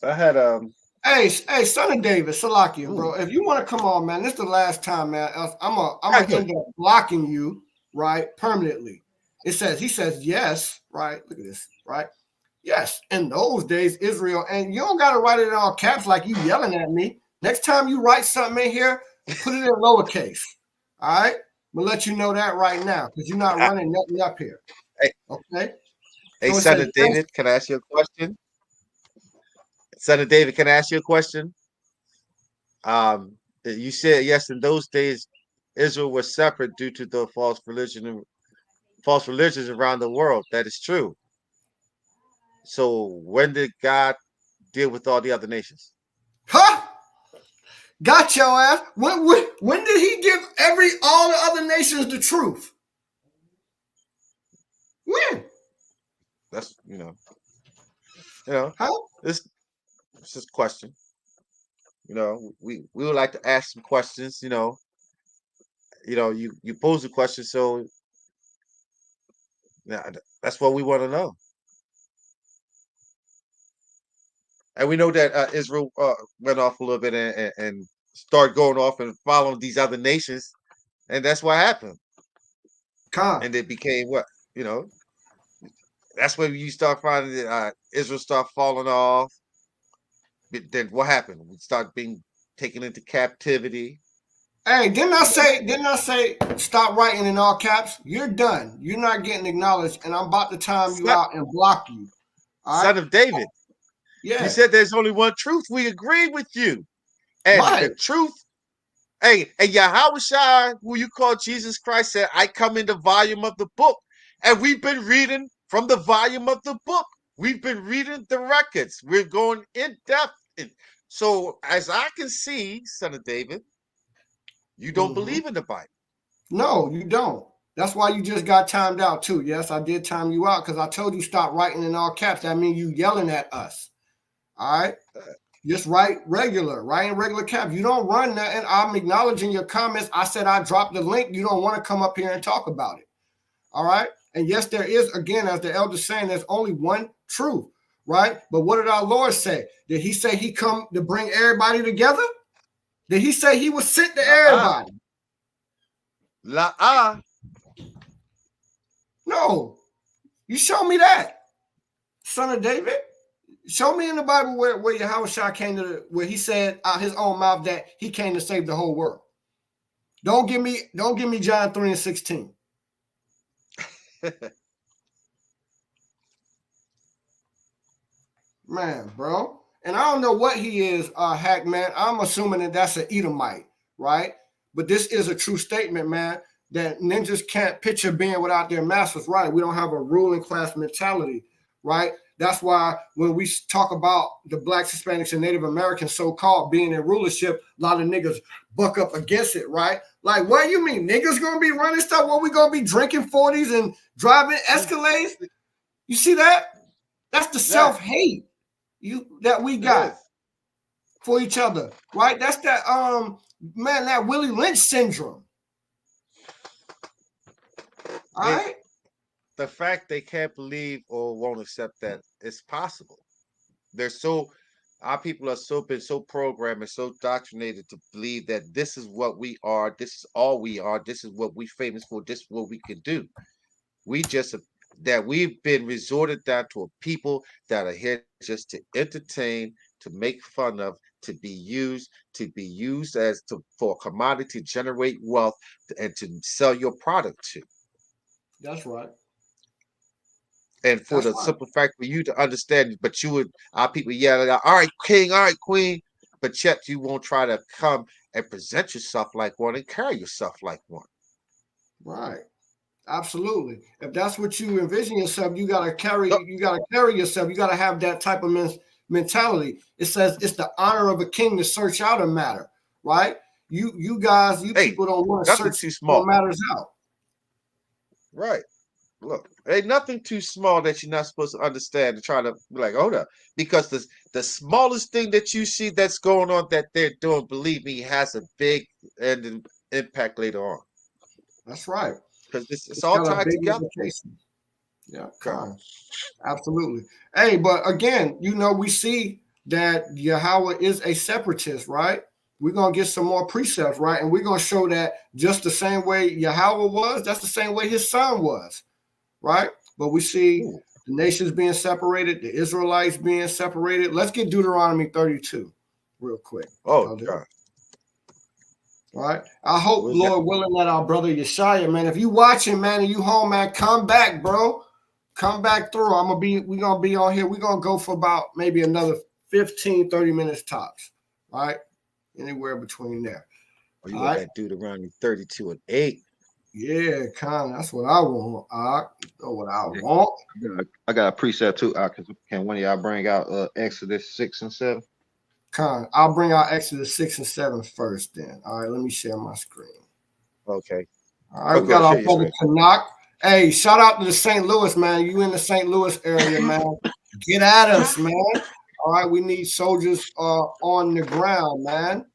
I had Hey, son of David, Salakia, bro. If you want to come on, man, this is the last time, man. I'm gonna end up blocking you, right, permanently. He says yes, right? Look at this, right? Yes, in those days, Israel, and you don't gotta write it in all caps like you yelling at me. Next time you write something in here, put it in lowercase. All right, I'm gonna let you know that right now because you're not running nothing up here. Hey, okay. Hey, so son of David, can I ask you a question? Son of David, can I ask you a question? You said yes. In those days, Israel was separate due to the false religions around the world. That is true. So when did God deal with all the other nations? Huh? Got your ass. When did he give all the other nations the truth? When? That's Huh? This is a question. We would like to ask some questions. You pose a question, so that's what we want to know. And we know that Israel went off a little bit and started going off and following these other nations, and that's what happened. And it became what that's when you start finding that Israel start falling off. Then what happened? We start being taken into captivity. Hey, didn't I say stop writing in all caps? You're done. You're not getting acknowledged, and I'm about to time you out and block you. All Son right? of David. Yeah. You said there's only one truth. We agree with you. And the truth, and Yahawashi, who you call Jesus Christ, said, I come in the volume of the book. And we've been reading from the volume of the book. We've been reading the records. We're going in depth. So as I can see, son of David, you don't believe in the Bible. No, you don't. That's why you just got timed out too. Yes, I did time you out because I told you stop writing in all caps. That means you yelling at us. All right? Just write in regular caps. You don't run that, and I'm acknowledging your comments. I said I dropped the link. You don't want to come up here and talk about it. All right? And yes, there is, again, as the elder's saying, there's only one truth, right? But what did our Lord say? Did he say he come to bring everybody together? Did he say he was sent to everybody? No. You show me that, son of David. Show me in the Bible where Yahawashi came to where he said out his own mouth that he came to save the whole world. Don't give me John 3:16. Man, bro. And I don't know what he is, Hack Man. I'm assuming that that's an Edomite, right? But this is a true statement, man, that ninjas can't picture being without their masters, right? We don't have a ruling class mentality, right? That's why when we talk about the Blacks, Hispanics, and Native Americans so-called being in rulership, a lot of niggas buck up against it, right? Like, what you mean? Niggas gonna be running stuff? What, we gonna be drinking 40s and driving Escalades? You see that? That's the self-hate that we got for each other, right? That's that man, that Willie Lynch syndrome. All right. The fact they can't believe or won't accept that it's possible. Our people are been so programmed and so indoctrinated to believe that this is what we are, this is all we are, this is what we famous for, this is what we can do. We've been resorted down to a people that are here just to entertain, to make fun of, to be used for a commodity to generate wealth and to sell your product to. That's right. And for the simple fact for you to understand, but our people yell out, all right, king, all right, queen, but yet you won't try to come and present yourself like one and carry yourself like one. Right. Absolutely. If that's what you envision yourself, you gotta carry yourself. You gotta have that type of mentality. It says it's the honor of a king to search out a matter, right? You guys, people don't want to search too small. matters out. Right. Look, ain't nothing too small that you're not supposed to understand and try to be like, hold up. Because the smallest thing that you see that's going on that they're doing, believe me, has a big impact later on. That's right. Because it's all tied together. Yeah, absolutely. Hey, but again, we see that YAHAWAH is a separatist, right? We're going to get some more precepts, right? And we're going to show that just the same way YAHAWAH was, that's the same way his son was, right? But we see the nations being separated, the Israelites being separated. Let's get Deuteronomy 32 real quick. Oh, God. All right. I hope, Lord willing, that our brother Yeshaya, man, if you watching, man, and you home, man, come back, bro. Come back through. We're gonna be on here. We're gonna go for about maybe another 15, 30 minutes tops. All right. Anywhere between there. Oh, you got that Deuteronomy 32 and 8. Yeah, that's what I want. You know what I want. I got a precept too. Can one of y'all bring out Exodus 6 and 7? I'll bring out Exodus 6 and 7 first then. All right, let me share my screen. Okay. All right, we got our brother Tanakh. Hey, shout out to the St. Louis, man. You in the St. Louis area, man. Get at us, man. All right, we need soldiers on the ground, man.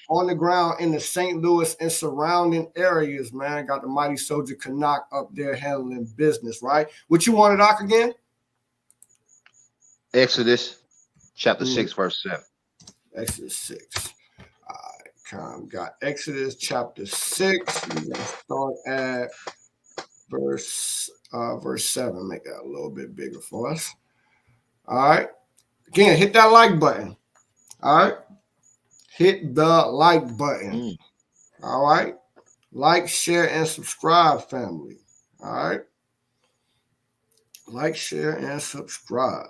On the ground in the St. Louis and surrounding areas, man. Got the mighty soldier Canuck up there handling business, right? What you wanted, Doc, again? Exodus chapter 6, verse 7. Exodus 6. All right, got Exodus chapter 6. We're going to start at verse 7. Make that a little bit bigger for us. All right. Again, hit that like button. All right. Hit the like button. All right. Like, share, and subscribe, family. All right. Like, share, and subscribe.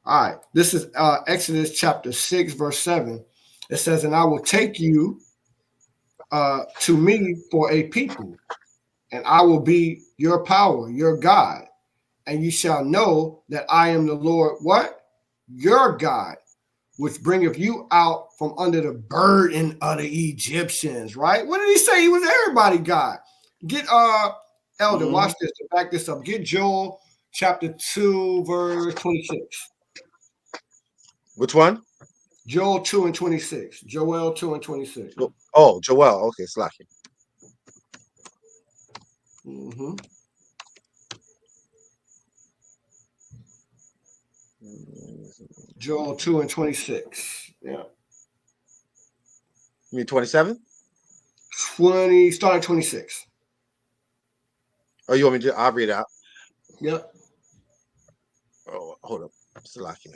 All right. This is Exodus chapter 6, verse 7. It says, and I will take you to me for a people, and I will be your power, your God. And you shall know that I am the Lord, what? Your God, which bringeth you out from under the burden of the Egyptians, right? What did he say? He was everybody God. Get Elder, watch this to back this up. Get Joel chapter 2, verse 26. Which one? Joel 2 and 26. Joel 2 and 26. Oh, Joel. Okay, slacking. Joel 2 and 26. Yeah. You mean 27? Start at 26. Oh, you want me to? I'll read it out. Yep. Oh, hold up. Slacking.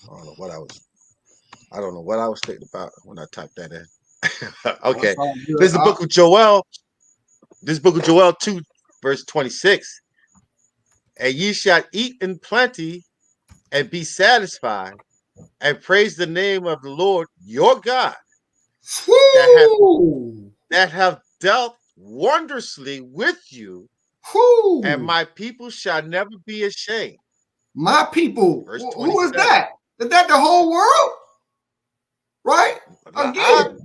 I don't know what I was thinking about when I typed that in. Okay. This is the book of Joel. This book of Joel 2, verse 26. And ye shall eat in plenty and be satisfied, and praise the name of the Lord your God that have dealt wondrously with you, and my people shall never be ashamed. My people, Verse who is 27. that? Is that the whole world? Right? Again.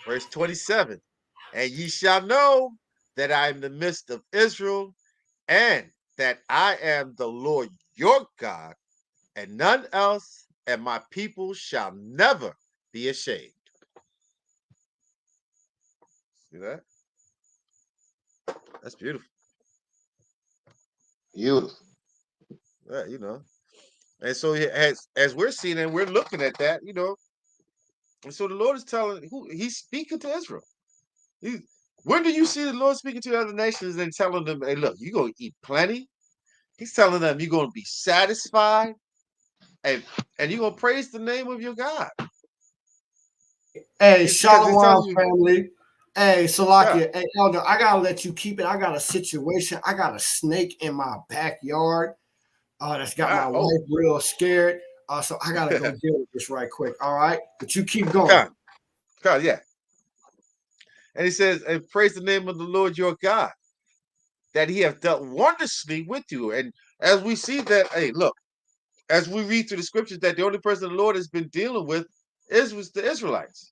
Verse 27. And ye shall know that I am in the midst of Israel, and that I am the Lord your God, and none else, and my people shall never be ashamed. See that? That's beautiful. Beautiful. Yeah, you know. And so as we're seeing and we're looking at that, you know, and so the Lord is telling he's speaking to Israel. When do you see the Lord speaking to other nations and telling them, hey, look, you're gonna eat plenty? He's telling them you're gonna be satisfied and you're gonna praise the name of your God. Hey, Shalom family. Hey, Salakia. Hey, Elder, I gotta let you keep it. I got a situation. I got a snake in my backyard. That's got my wife real scared. So I gotta go deal with this right quick. All right, but you keep going. God, yeah. And he says, and praise the name of the Lord your God, that he have dealt wondrously with you. And as we see that, hey, look, as we read through the scriptures, that the only person the Lord has been dealing with was the Israelites.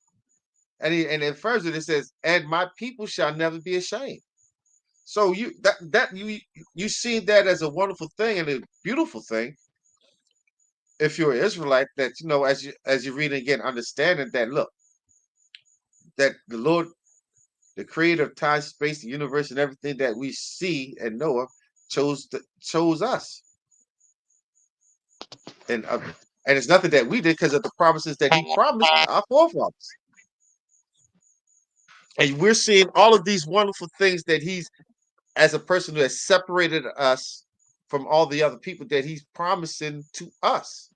And in further it says, and my people shall never be ashamed. So you see that as a wonderful thing and a beautiful thing. If you're an Israelite, that you know, as you read again, understanding that look, that the Lord, the creator of time, space, the universe, and everything that we see and know of, chose us. And it's nothing that we did because of the promises that he promised our forefathers. And we're seeing all of these wonderful things that he's, as a person who has separated us from all the other people, that he's promising to us.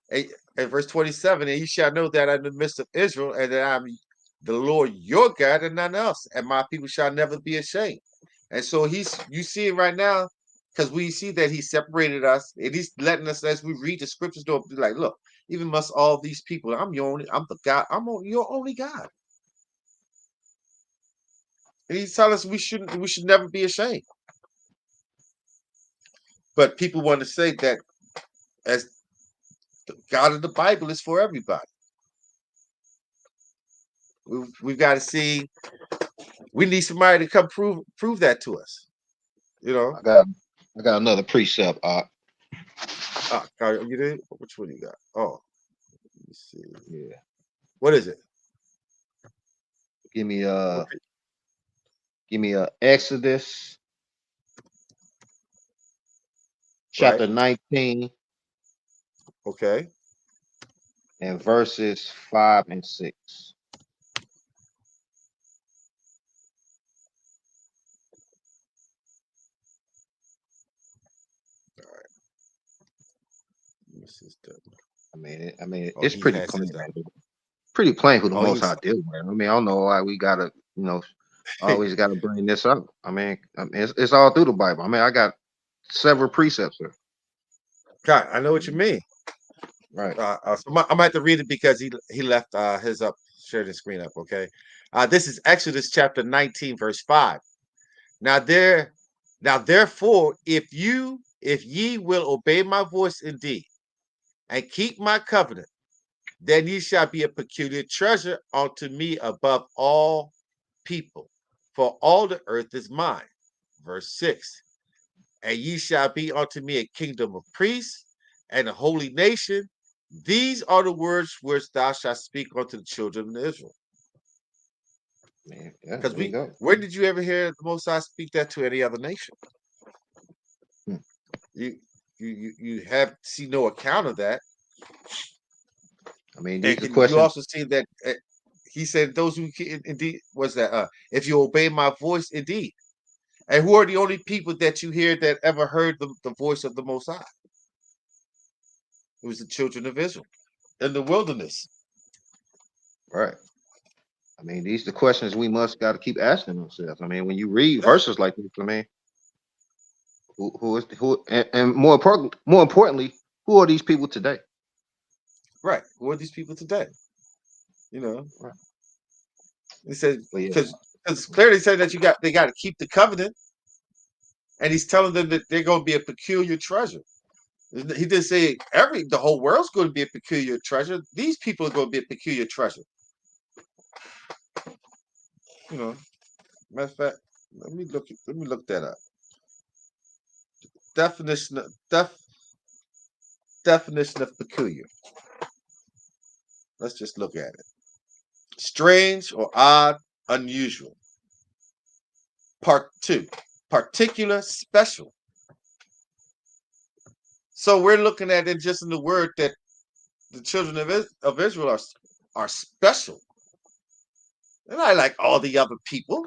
And verse 27, and you shall know that I'm in the midst of Israel, and that I'm the Lord your God, and none else, and my people shall never be ashamed. And so you see it right now, because we see that he separated us, and he's letting us, as we read the scriptures, don't be like, look, even must all these people, I'm the God, your only God. And he's telling us we should never be ashamed. But people want to say that as the God of the Bible is for everybody. We've got to see. We need somebody to come prove that to us. You know. I got another precept. You did? Which one you got? Oh, let me see. Yeah. What is it? Give me Exodus chapter 19. Okay. And verses 5 and 6. All right. I mean, it's pretty plain. Pretty plain who the Most High deal with. I mean, I don't know why we gotta, always gotta bring this up. I mean, it's all through the Bible. I mean, I got several precepts here. God, I know what you mean. Right. So I'm gonna have to read it because he left his shared his screen up. Okay. This is Exodus chapter 19, verse 5. Now therefore, if ye will obey my voice indeed, and keep my covenant, then ye shall be a peculiar treasure unto me above all people, for all the earth is mine. Verse 6. And ye shall be unto me a kingdom of priests and a holy nation. These are the words which thou shalt speak unto the children of Israel. Because when did you ever hear the Most High speak that to any other nation? You have seen no account of that. I mean, you also see that he said those who indeed was that if you obey my voice indeed. And who are the only people that you hear that ever heard the voice of the Most High? It was the children of Israel in the wilderness. Right. I mean, these are the questions we must got to keep asking ourselves. I mean, when you read verses like this, I mean, and more importantly, who are these people today? Right. Who are these people today? You know, Right. he said Yeah. because clearly said that they got to keep the covenant, and he's telling them that they're going to be a peculiar treasure. He didn't say the whole world's going to be a peculiar treasure. These people are going to be a peculiar treasure. You know, matter of fact, let me look that up. Definition of peculiar. Let's just look at it. Strange or odd, unusual. Part 2, particular, special. So we're looking at it just in the word that the children of Israel are special. They're not like all the other people.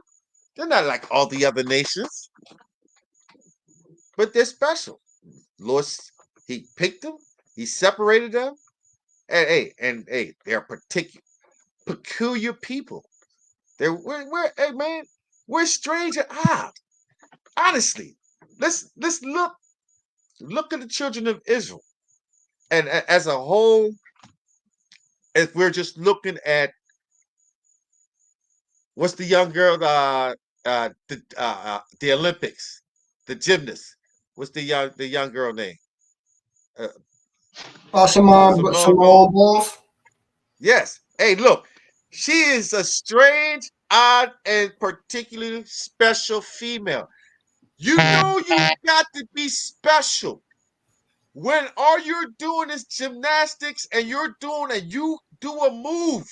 They're not like all the other nations. But they're special. Lord, he picked them. He separated them. And they're peculiar people. We're strange and odd. Honestly, let's look at the children of Israel, and as a whole, if we're just looking at what's the young girl, the Olympics, the gymnast, what's the young girl name? Simone Simone. Biles. Yes. Hey, look, she is a strange, odd, and particularly special female. You know you got to be special when all you're doing is gymnastics and you do a move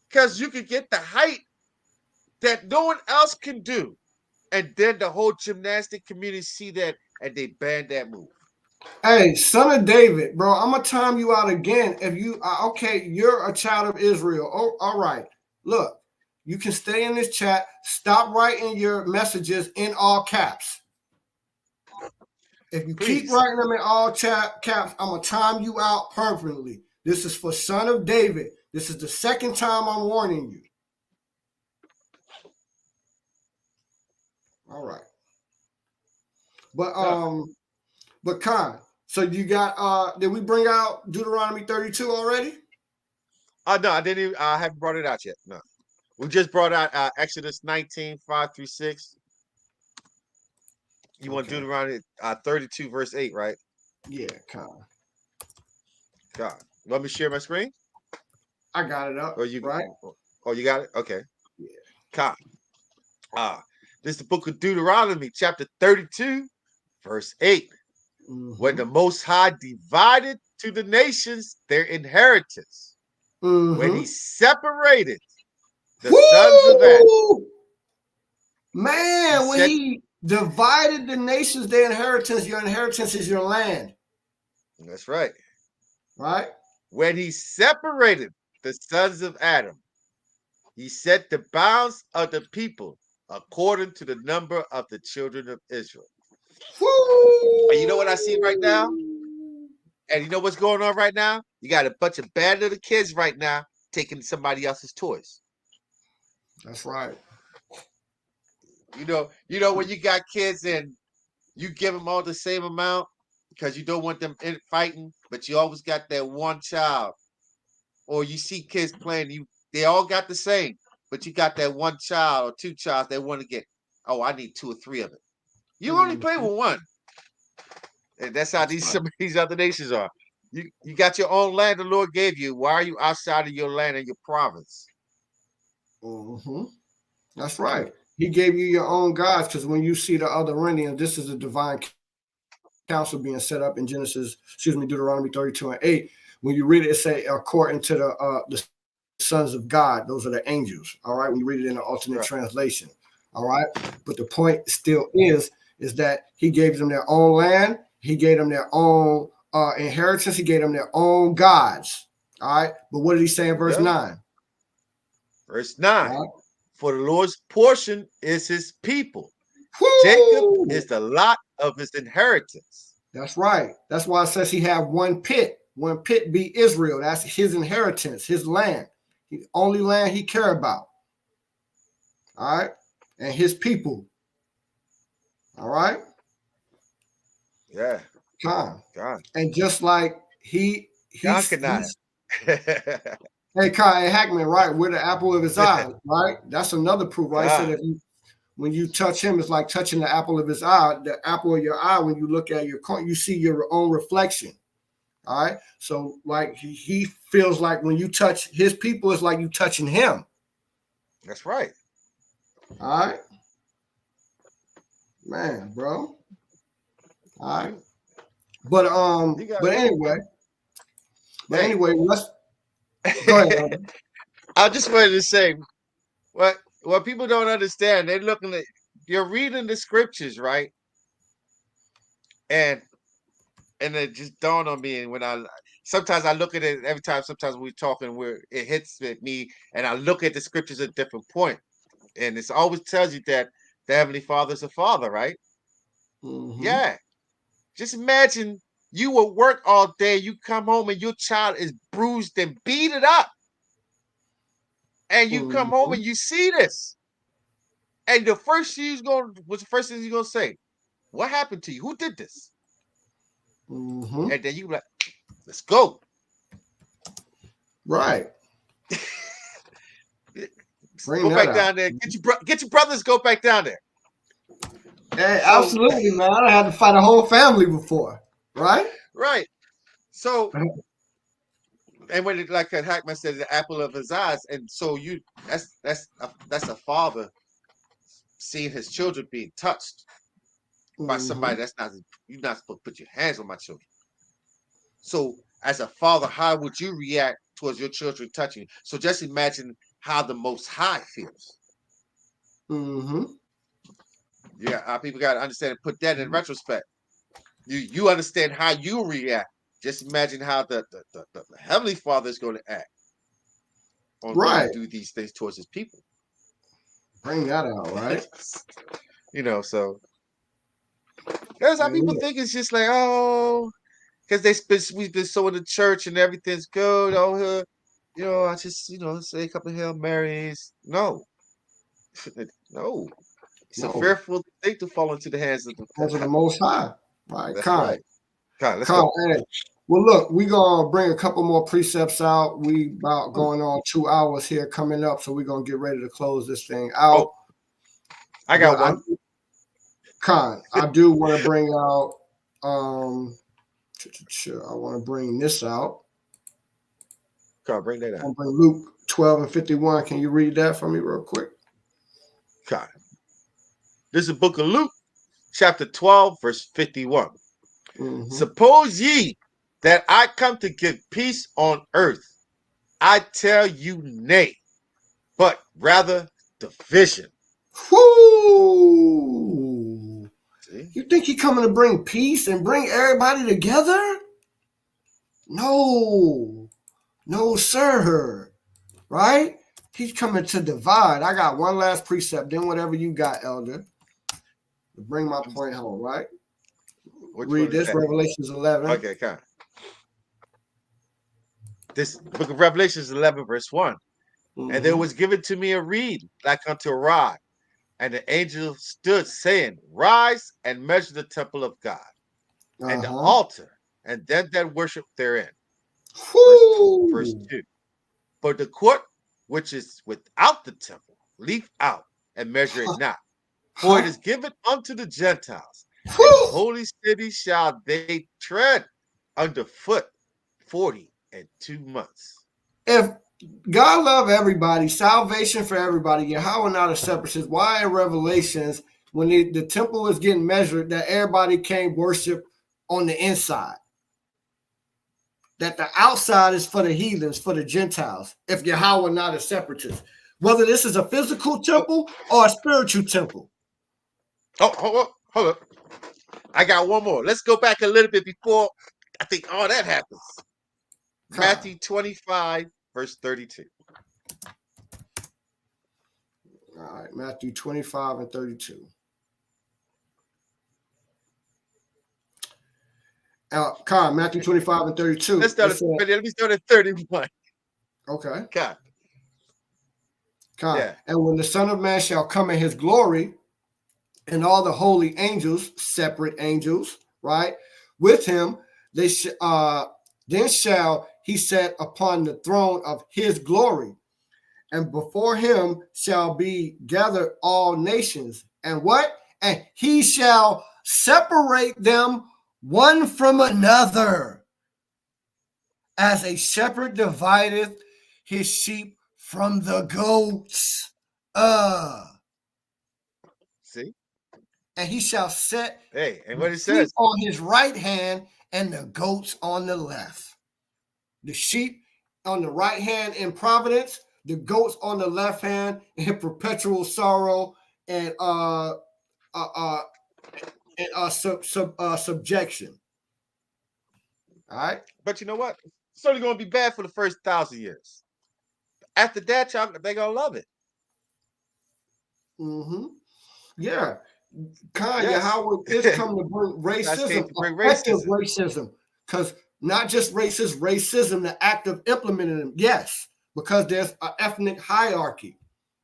because you can get the height that no one else can do. And then the whole gymnastic community see that and they ban that move. Hey, son of David, bro, I'm gonna time you out again. If you okay, you're a child of Israel. Oh, all right. Look, you can stay in this chat. Stop writing your messages in all caps. If you keep writing them in all caps, I'm gonna time you out permanently. This is for son of David. This is the second time I'm warning you. All right. But Khan, so you got did we bring out Deuteronomy 32 already? No, I didn't even, I haven't brought it out yet. No. We just brought out Exodus 19, 5-6. You want Deuteronomy 32, verse 8, right? Yeah, Khan. God. You want me to share my screen? I got it up. Or you right? Oh, you got it? Okay. Yeah. God. This is the book of Deuteronomy, chapter 32, verse 8. Mm-hmm. When the Most High divided to the nations their inheritance, when he separated the sons of Adam. Man, when he divided the nations their inheritance, your inheritance is your land. That's right. Right? When he separated the sons of Adam, he set the bounds of the people according to the number of the children of Israel. Woo! And you know what I see right now? And you know what's going on right now? You got a bunch of bad little kids right now taking somebody else's toys. That's right. You know when you got kids and you give them all the same amount because you don't want them fighting, but you always got that one child. Or you see kids playing, they all got the same, but you got that one child or two childs that want to get, I need 2 or 3 of it. You only play with one. And that's how some of these other nations are. You got your own land the Lord gave you. Why are you outside of your land and your province? Mm-hmm. That's right. He gave you your own gods because when you see the other rendition, this is a divine council being set up in Deuteronomy 32 and 8. When you read it, it say according to the sons of God. Those are the angels. All right. When you read it in the alternate translation. All right. But the point still is that he gave them their own land. He gave them their own inheritance. He gave them their own gods. All right. But what did he say in verse 9? Verse 9. Right? For the Lord's portion is his people, Jacob Woo! is the lot of his inheritance. That's right. That's why it says he had one pit. One pit be Israel. That's his inheritance, his land. The only land he care about. All right. And his people. All right. Yeah. Con. God. And just like he's hey, Kai, hey, Hackman, right? We're the apple of his eye, right? That's another proof, right? He said if you, when you touch him, it's like touching the apple of his eye. The apple of your eye, when you look at your you see your own reflection. All right. So, like, he feels like when you touch his people, it's like you touching him. That's right. All right. Man, bro. All right. But anyway. But anyway, let's go ahead. I just wanted to say what people don't understand. They're looking at, you're reading the scriptures, right? And it just dawned on me. And when sometimes I look at it every time. Sometimes we're talking, where it hits at me, and I look at the scriptures at a different point. And it always tells you that the Heavenly Father is a father, right? Mm-hmm. Yeah. Just imagine you will work all day, you come home and your child is bruised and beat it up. And you come home and you see this. And the first thing what's the first thing you're gonna say? What happened to you? Who did this? Mm-hmm. And then you like, let's go. Right. Go back down there. Get your brothers. Go back down there. Hey, absolutely, man. I had to fight a whole family before, right? Right. So, and when it, like Hackman said, the apple of his eyes, and so that's a father seeing his children being touched by somebody that's not, you're not supposed to put your hands on my children. So, as a father, how would you react towards your children touching you? So, just imagine how the Most High feels. Mm-hmm. Yeah, people got to understand and put that in retrospect. You understand how you react. Just imagine how the Heavenly Father is going to act on when you do these things towards his people. Bring that out, right? So that's how people think it's just like, oh, because we've been so in the church and everything's good. Oh, I just say a couple of Hail Marys. No, no. It's a fearful thing to fall into the hands of the Most High. Right. That's right. Let's go. Hey. Well, look, we're going to bring a couple more precepts out. We about going on 2 hours here coming up, so we're going to get ready to close this thing out. Oh, I got one. I do want to bring out, I want to bring this out. Bring that out. I'll bring Luke 12 and 51. Can you read that for me real quick? This is the book of Luke, chapter 12, verse 51. Mm-hmm. Suppose ye that I come to give peace on earth. I tell you nay, but rather division. Whoo! See? You think he coming to bring peace and bring everybody together? No, sir. Right? He's coming to divide. I got one last precept. Then whatever you got, Elder, to bring my point home. Right? Read this, Revelations 11. Okay, come. This book of Revelations 11, verse 1. Mm-hmm. And there was given to me a reed like unto a rod, and the angel stood saying, rise and measure the temple of God, and the altar, and them that worship therein. Verse 2. But the court which is without the temple, leave out and measure it not. For it is given unto the Gentiles, and the holy city shall they tread underfoot 42 months. If God love everybody, salvation for everybody, Yahawashi not a separatist, why in Revelations, when the temple is getting measured, that everybody can't worship on the inside? That the outside is for the heathens, for the Gentiles, if Yahawashi not a separatist. Whether this is a physical temple or a spiritual temple. Oh, hold up. I got one more. Let's go back a little bit before I think all that happens. Matthew 25, verse 32. All right, Matthew 25 and 32. Matthew 25 and 32. Let me start at 31. Okay. God. Yeah. And when the Son of Man shall come in his glory, and all the holy angels, separate angels, right, with him, then shall he set upon the throne of his glory, and before him shall be gathered all nations. And what? And he shall separate them one from another, as a shepherd divideth his sheep from the goats. See? And he shall set and what it sheep says on his right hand and the goats on the left. The sheep on the right hand in providence, the goats on the left hand in perpetual sorrow and subjection. All right. But you know what? It's only going to be bad for the first 1,000 years. After that, y'all, they're going to love it. Mm-hmm. Yeah. Yahawashi is coming to bring racism, effective racism. Because not just racism, the act of implementing them. Yes, because there's an ethnic hierarchy,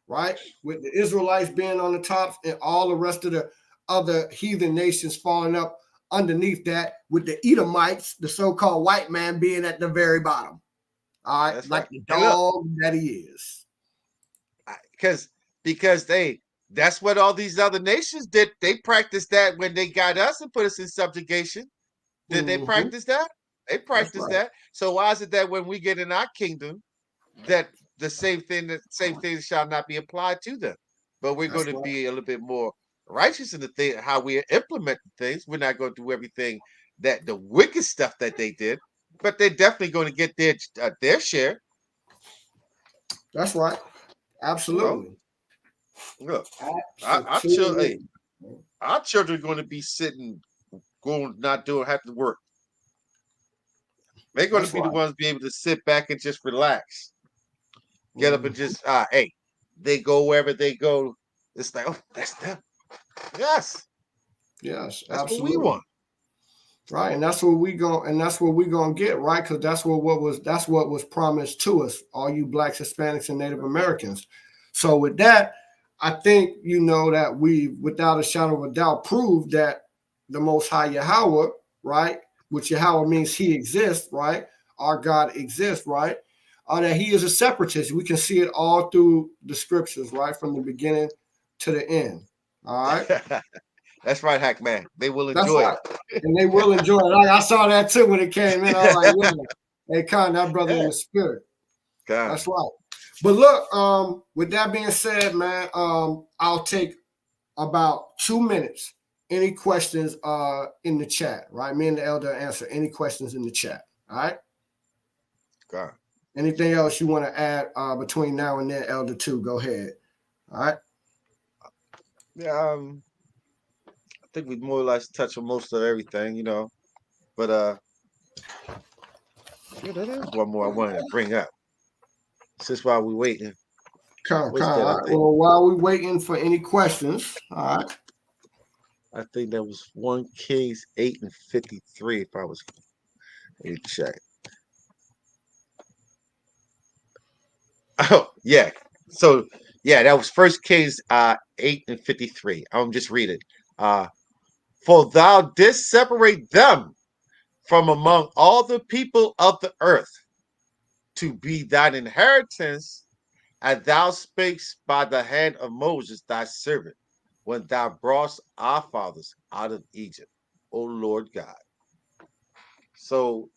right? With the Israelites being on the top and all the rest of the other heathen nations falling up underneath that, with the Edomites, the so-called white man, being at the very bottom. All right, that's like the dog that he is. Because that's what all these other nations did. They practiced that when they got us and put us in subjugation. Did they practice that? They practiced that. So why is it that when we get in our kingdom, that the same thing shall not be applied to them? But we're going to be a little bit more righteous in the thing, how we implement things. We're not going to do everything that the wicked stuff that they did, but they're definitely going to get their share. That's right. Absolutely. Look, our children are going to be sitting, not have to work. They're going to be the ones be able to sit back and just relax, get up and just they go wherever they go. It's like, oh, that's them. Yes, that's absolutely what we want. Right, and that's what we're gonna get, right? Because that's what was promised to us, all you blacks, Hispanics, and Native Americans. So with that, I think that we, without a shadow of a doubt, proved that the Most High Yahawah, right, which Yahawah means He exists, right? Our God exists, right? That He is a separatist. We can see it all through the scriptures, right, from the beginning to the end. All right. That's right, Hack Man. They will enjoy it. And they will enjoy it. I saw that too when it came in. I was like, yeah, hey, that brother in the spirit. God. That's right. But look, with that being said, man, I'll take about 2 minutes. Any questions in the chat, right? Me and the elder answer any questions in the chat. All right. God. Anything else you want to add between now and then, Elder 2? Go ahead. All right. Yeah, I think we more or less touch on most of everything, But there is one more I wanted to bring up. Since while we're waiting. All right. Well, while we're waiting for any questions, all right. I think that was 1 Kings 8 and 53. If I was, let me check. Oh yeah. So yeah, that was 1 Kings 8 and 53. I'm just reading. For thou didst separate them from among all the people of the earth to be thine inheritance, and thou spakest by the hand of Moses thy servant, when thou broughtest our fathers out of Egypt, O Lord God. So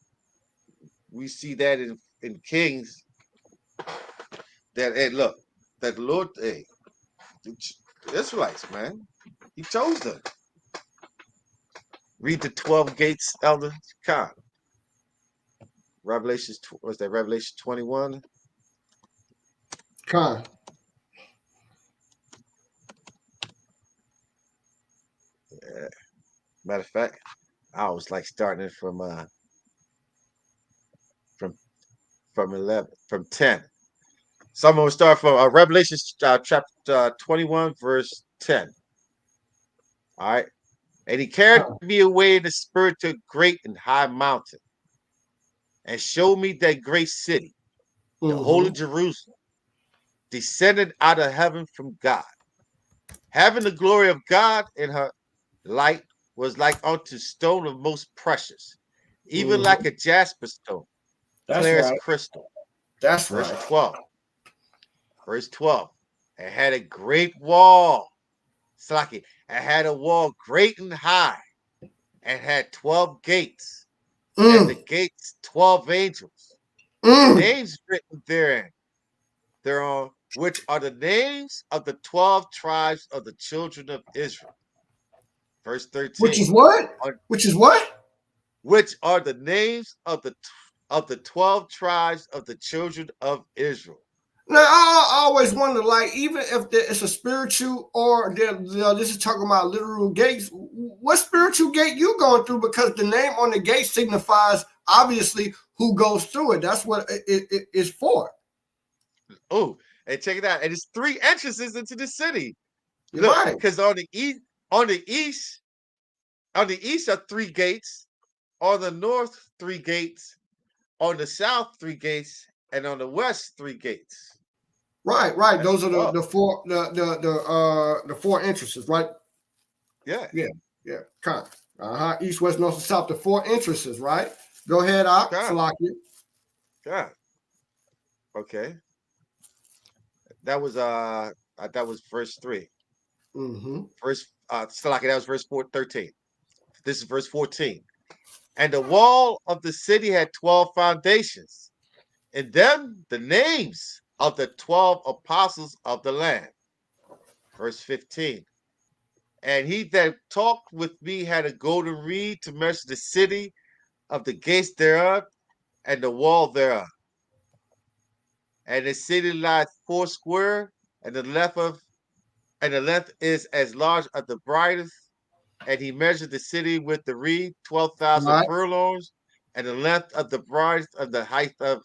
we see that in Kings that look, that the Lord, the Israelites, man, He chose them. Read the 12 gates, Elder Khan. Revelation 21? Khan. Yeah. Matter of fact, I was like starting from 10. So I'm gonna start from Revelation chapter 21, verse 10. All right. And he carried me away in the spirit to a great and high mountain, and showed me that great city, the holy Jerusalem, descended out of heaven from God, having the glory of God, and her light was like unto stone of most precious, even like a jasper stone, That's clear as right. crystal. That's Verse right. 12. Verse 12. And had a great wall. Slaki. And had a wall great and high, and had 12 gates, and the gates 12 angels. Names written thereon, which are the names of the 12 tribes of the children of Israel. Verse 13. Which is what? Which is what? Which are the names of the 12 tribes of the children of Israel. Now, I always wonder, like, even if it's a spiritual or this is talking about literal gates, what spiritual gate you going through? Because the name on the gate signifies obviously who goes through it. That's what it is for. Oh, and check it out. And it's 3 entrances into the city. You're Look, right. because on the east are 3 gates, on the north 3 gates, on the south 3 gates, and on the west 3 gates. Right. That's Those are the 4 the 4 entrances, right? Yeah. Kind of. East, west, north, and south. The 4 entrances, right? Go ahead, Salakia. Yeah. Okay. That was verse 3. Verse Salakia, that was verse 13. This is verse 14. And the wall of the city had 12 foundations, and them the names of the 12 apostles of the Lamb. Verse 15. And he that talked with me had a golden reed to measure the city of the gates thereof and the wall thereof. And the city lies 4 square, and the length is as large as the breadth. And he measured the city with the reed, 12,000 furlongs, and the length of the breadth of the height of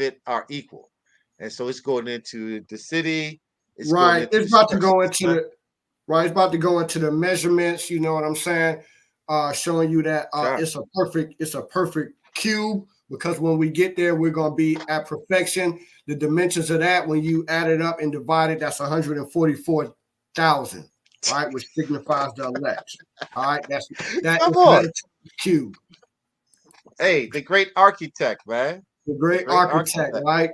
it are equal. And so it's going into the city. It's going into It's the about to structure. go into the right. It's about to go into the measurements. You know what I'm saying? Showing you that it's a perfect cube, because when we get there, we're gonna be at perfection. The dimensions of that, when you add it up and divide it, that's 144,000, right? Which signifies the elect. All right, that Come is on. cube. Hey, the great architect, man. The great architect, right?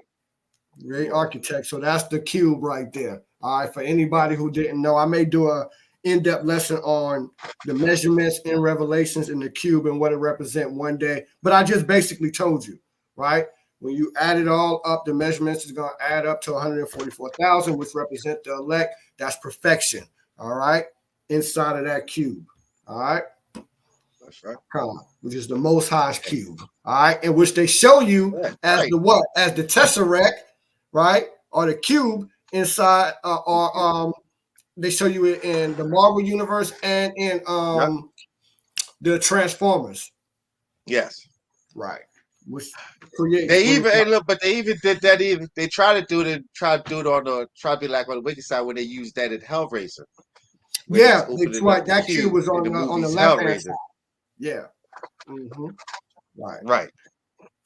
Great architect. So that's the cube right there. All right. For anybody who didn't know, I may do a in-depth lesson on the measurements in Revelations in the cube and what it represents one day. But I just basically told you, right? When you add it all up, the measurements is going to add up to 144,000, which represent the elect. That's perfection. All right. Inside of that cube. All right. That's right. Which is the Most High's cube. All right. In which they show you as the what? As the tesseract, right? Or the cube inside, or they show you it in the Marvel universe and in the Transformers. Yes. Right. Which creates they even did that. Even they try to do it on the be like on the wicked side when they use that in Hellraiser. Yeah, that's right. That cube was on the left hand side. Yeah. Right.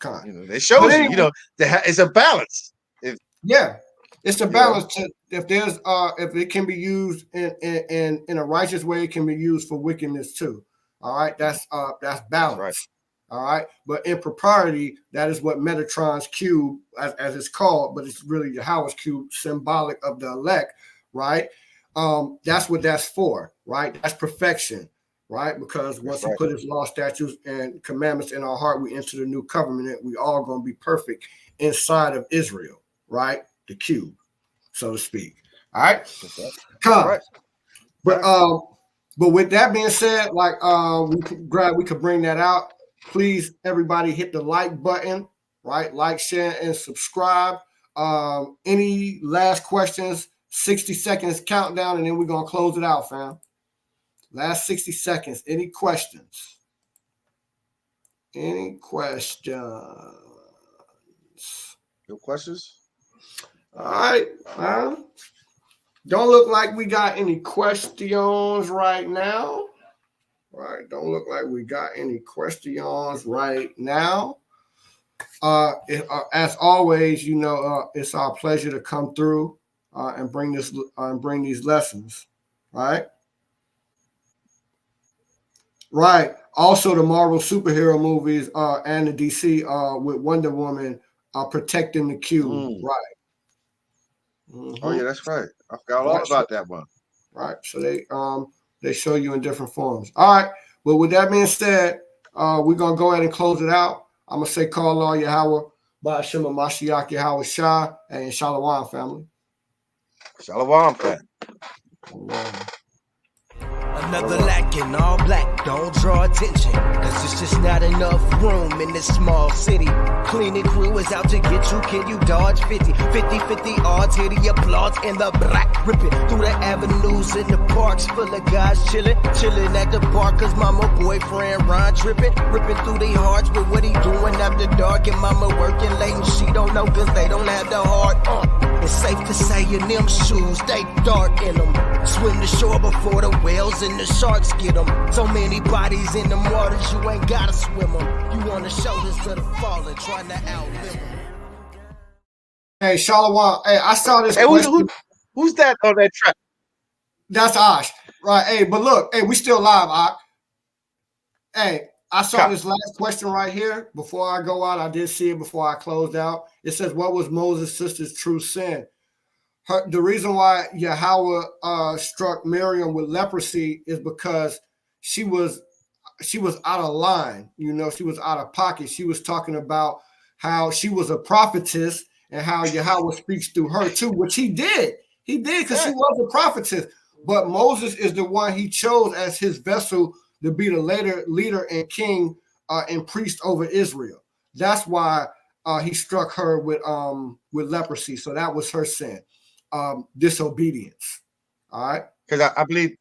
It shows you, it's a balance. It's a balance. If there's if it can be used in a righteous way, it can be used for wickedness too. All right, that's balance. Right. All right, but in propriety, that is what Metatron's cube, as it's called, but it's really Yahawa's cube, symbolic of the elect. Right. That's what that's for. Right. That's perfection. Right, because once he put his law, statutes, and commandments in our heart, we enter the new covenant. We all going to be perfect inside of Israel. Right. The cube, so to speak. All right. But with that being said, like we could bring that out. Please, everybody, hit the like button, right? Like, share, and subscribe. Any last questions? 60 seconds countdown, and then we're gonna close it out, fam. Last 60 seconds. Any questions? Any questions? No questions? All right. Don't look like we got any questions right now. Right, don't look like we got any questions right now. As always, you know, it's our pleasure to come through and bring these lessons. Right. Right. Also, the Marvel superhero movies and the DC with Wonder Woman protecting the Q. Right. Oh yeah, that's right. I forgot all about that one. Right. So they show you in different forms. All right. Well, with that being said, we're gonna go ahead and close it out. I'm gonna say call all Yahawashi, Ba'ashem hamashiach Yahawashi, and Shalom family. Shalom family. Another lacking, all black, don't draw attention, cause it's just not enough room in this small city. Cleaning crew is out to get you, can you dodge 50? 50-50 odds, hear the applause in the black, ripping through the avenues in the parks, full of guys chilling at the bar, cause mama boyfriend Ron tripping, ripping through their hearts with what he doing after dark, and mama working late and she don't know cause they don't have the heart. It's safe to say in them shoes, they dark in them. Swim the shore before the whales and the sharks get them. So many bodies in the waters, you ain't gotta swim them. You on the shoulders of the fallen, trying to outlive them. Hey, Shalom. Hey, I saw this. Hey, who's that on that track? That's Ash. Right. Hey, but look, hey, we still live, Ash. Hey, I saw this last question right here. Before I go out, I did see it before I closed out. It says, what was Moses' sister's true sin? The reason why Yahweh struck Miriam with leprosy is because she was out of line. You know, she was out of pocket. She was talking about how she was a prophetess and how Yahweh speaks through her too, which he did. He did because she was a prophetess. But Moses is the one he chose as his vessel to be the leader and king and priest over Israel. That's why he struck her with leprosy. So that was her sin. Disobedience. All right. Because I believe,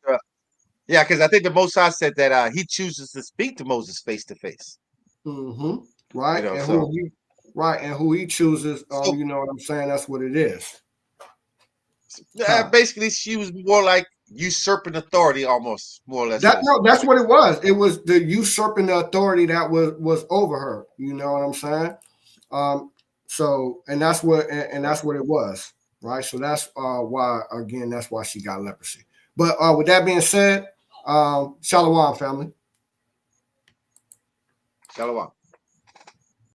because I think the Most High said that he chooses to speak to Moses face to face. Right. You know, and who he chooses, you know what I'm saying? That's what it is. Basically, she was more like usurping authority, almost more or less. That's what it was. It was the usurping the authority that was over her. You know what I'm saying? So, and that's what it was. Right. So that's why she got leprosy. But with that being said, Shalom family. Shalom.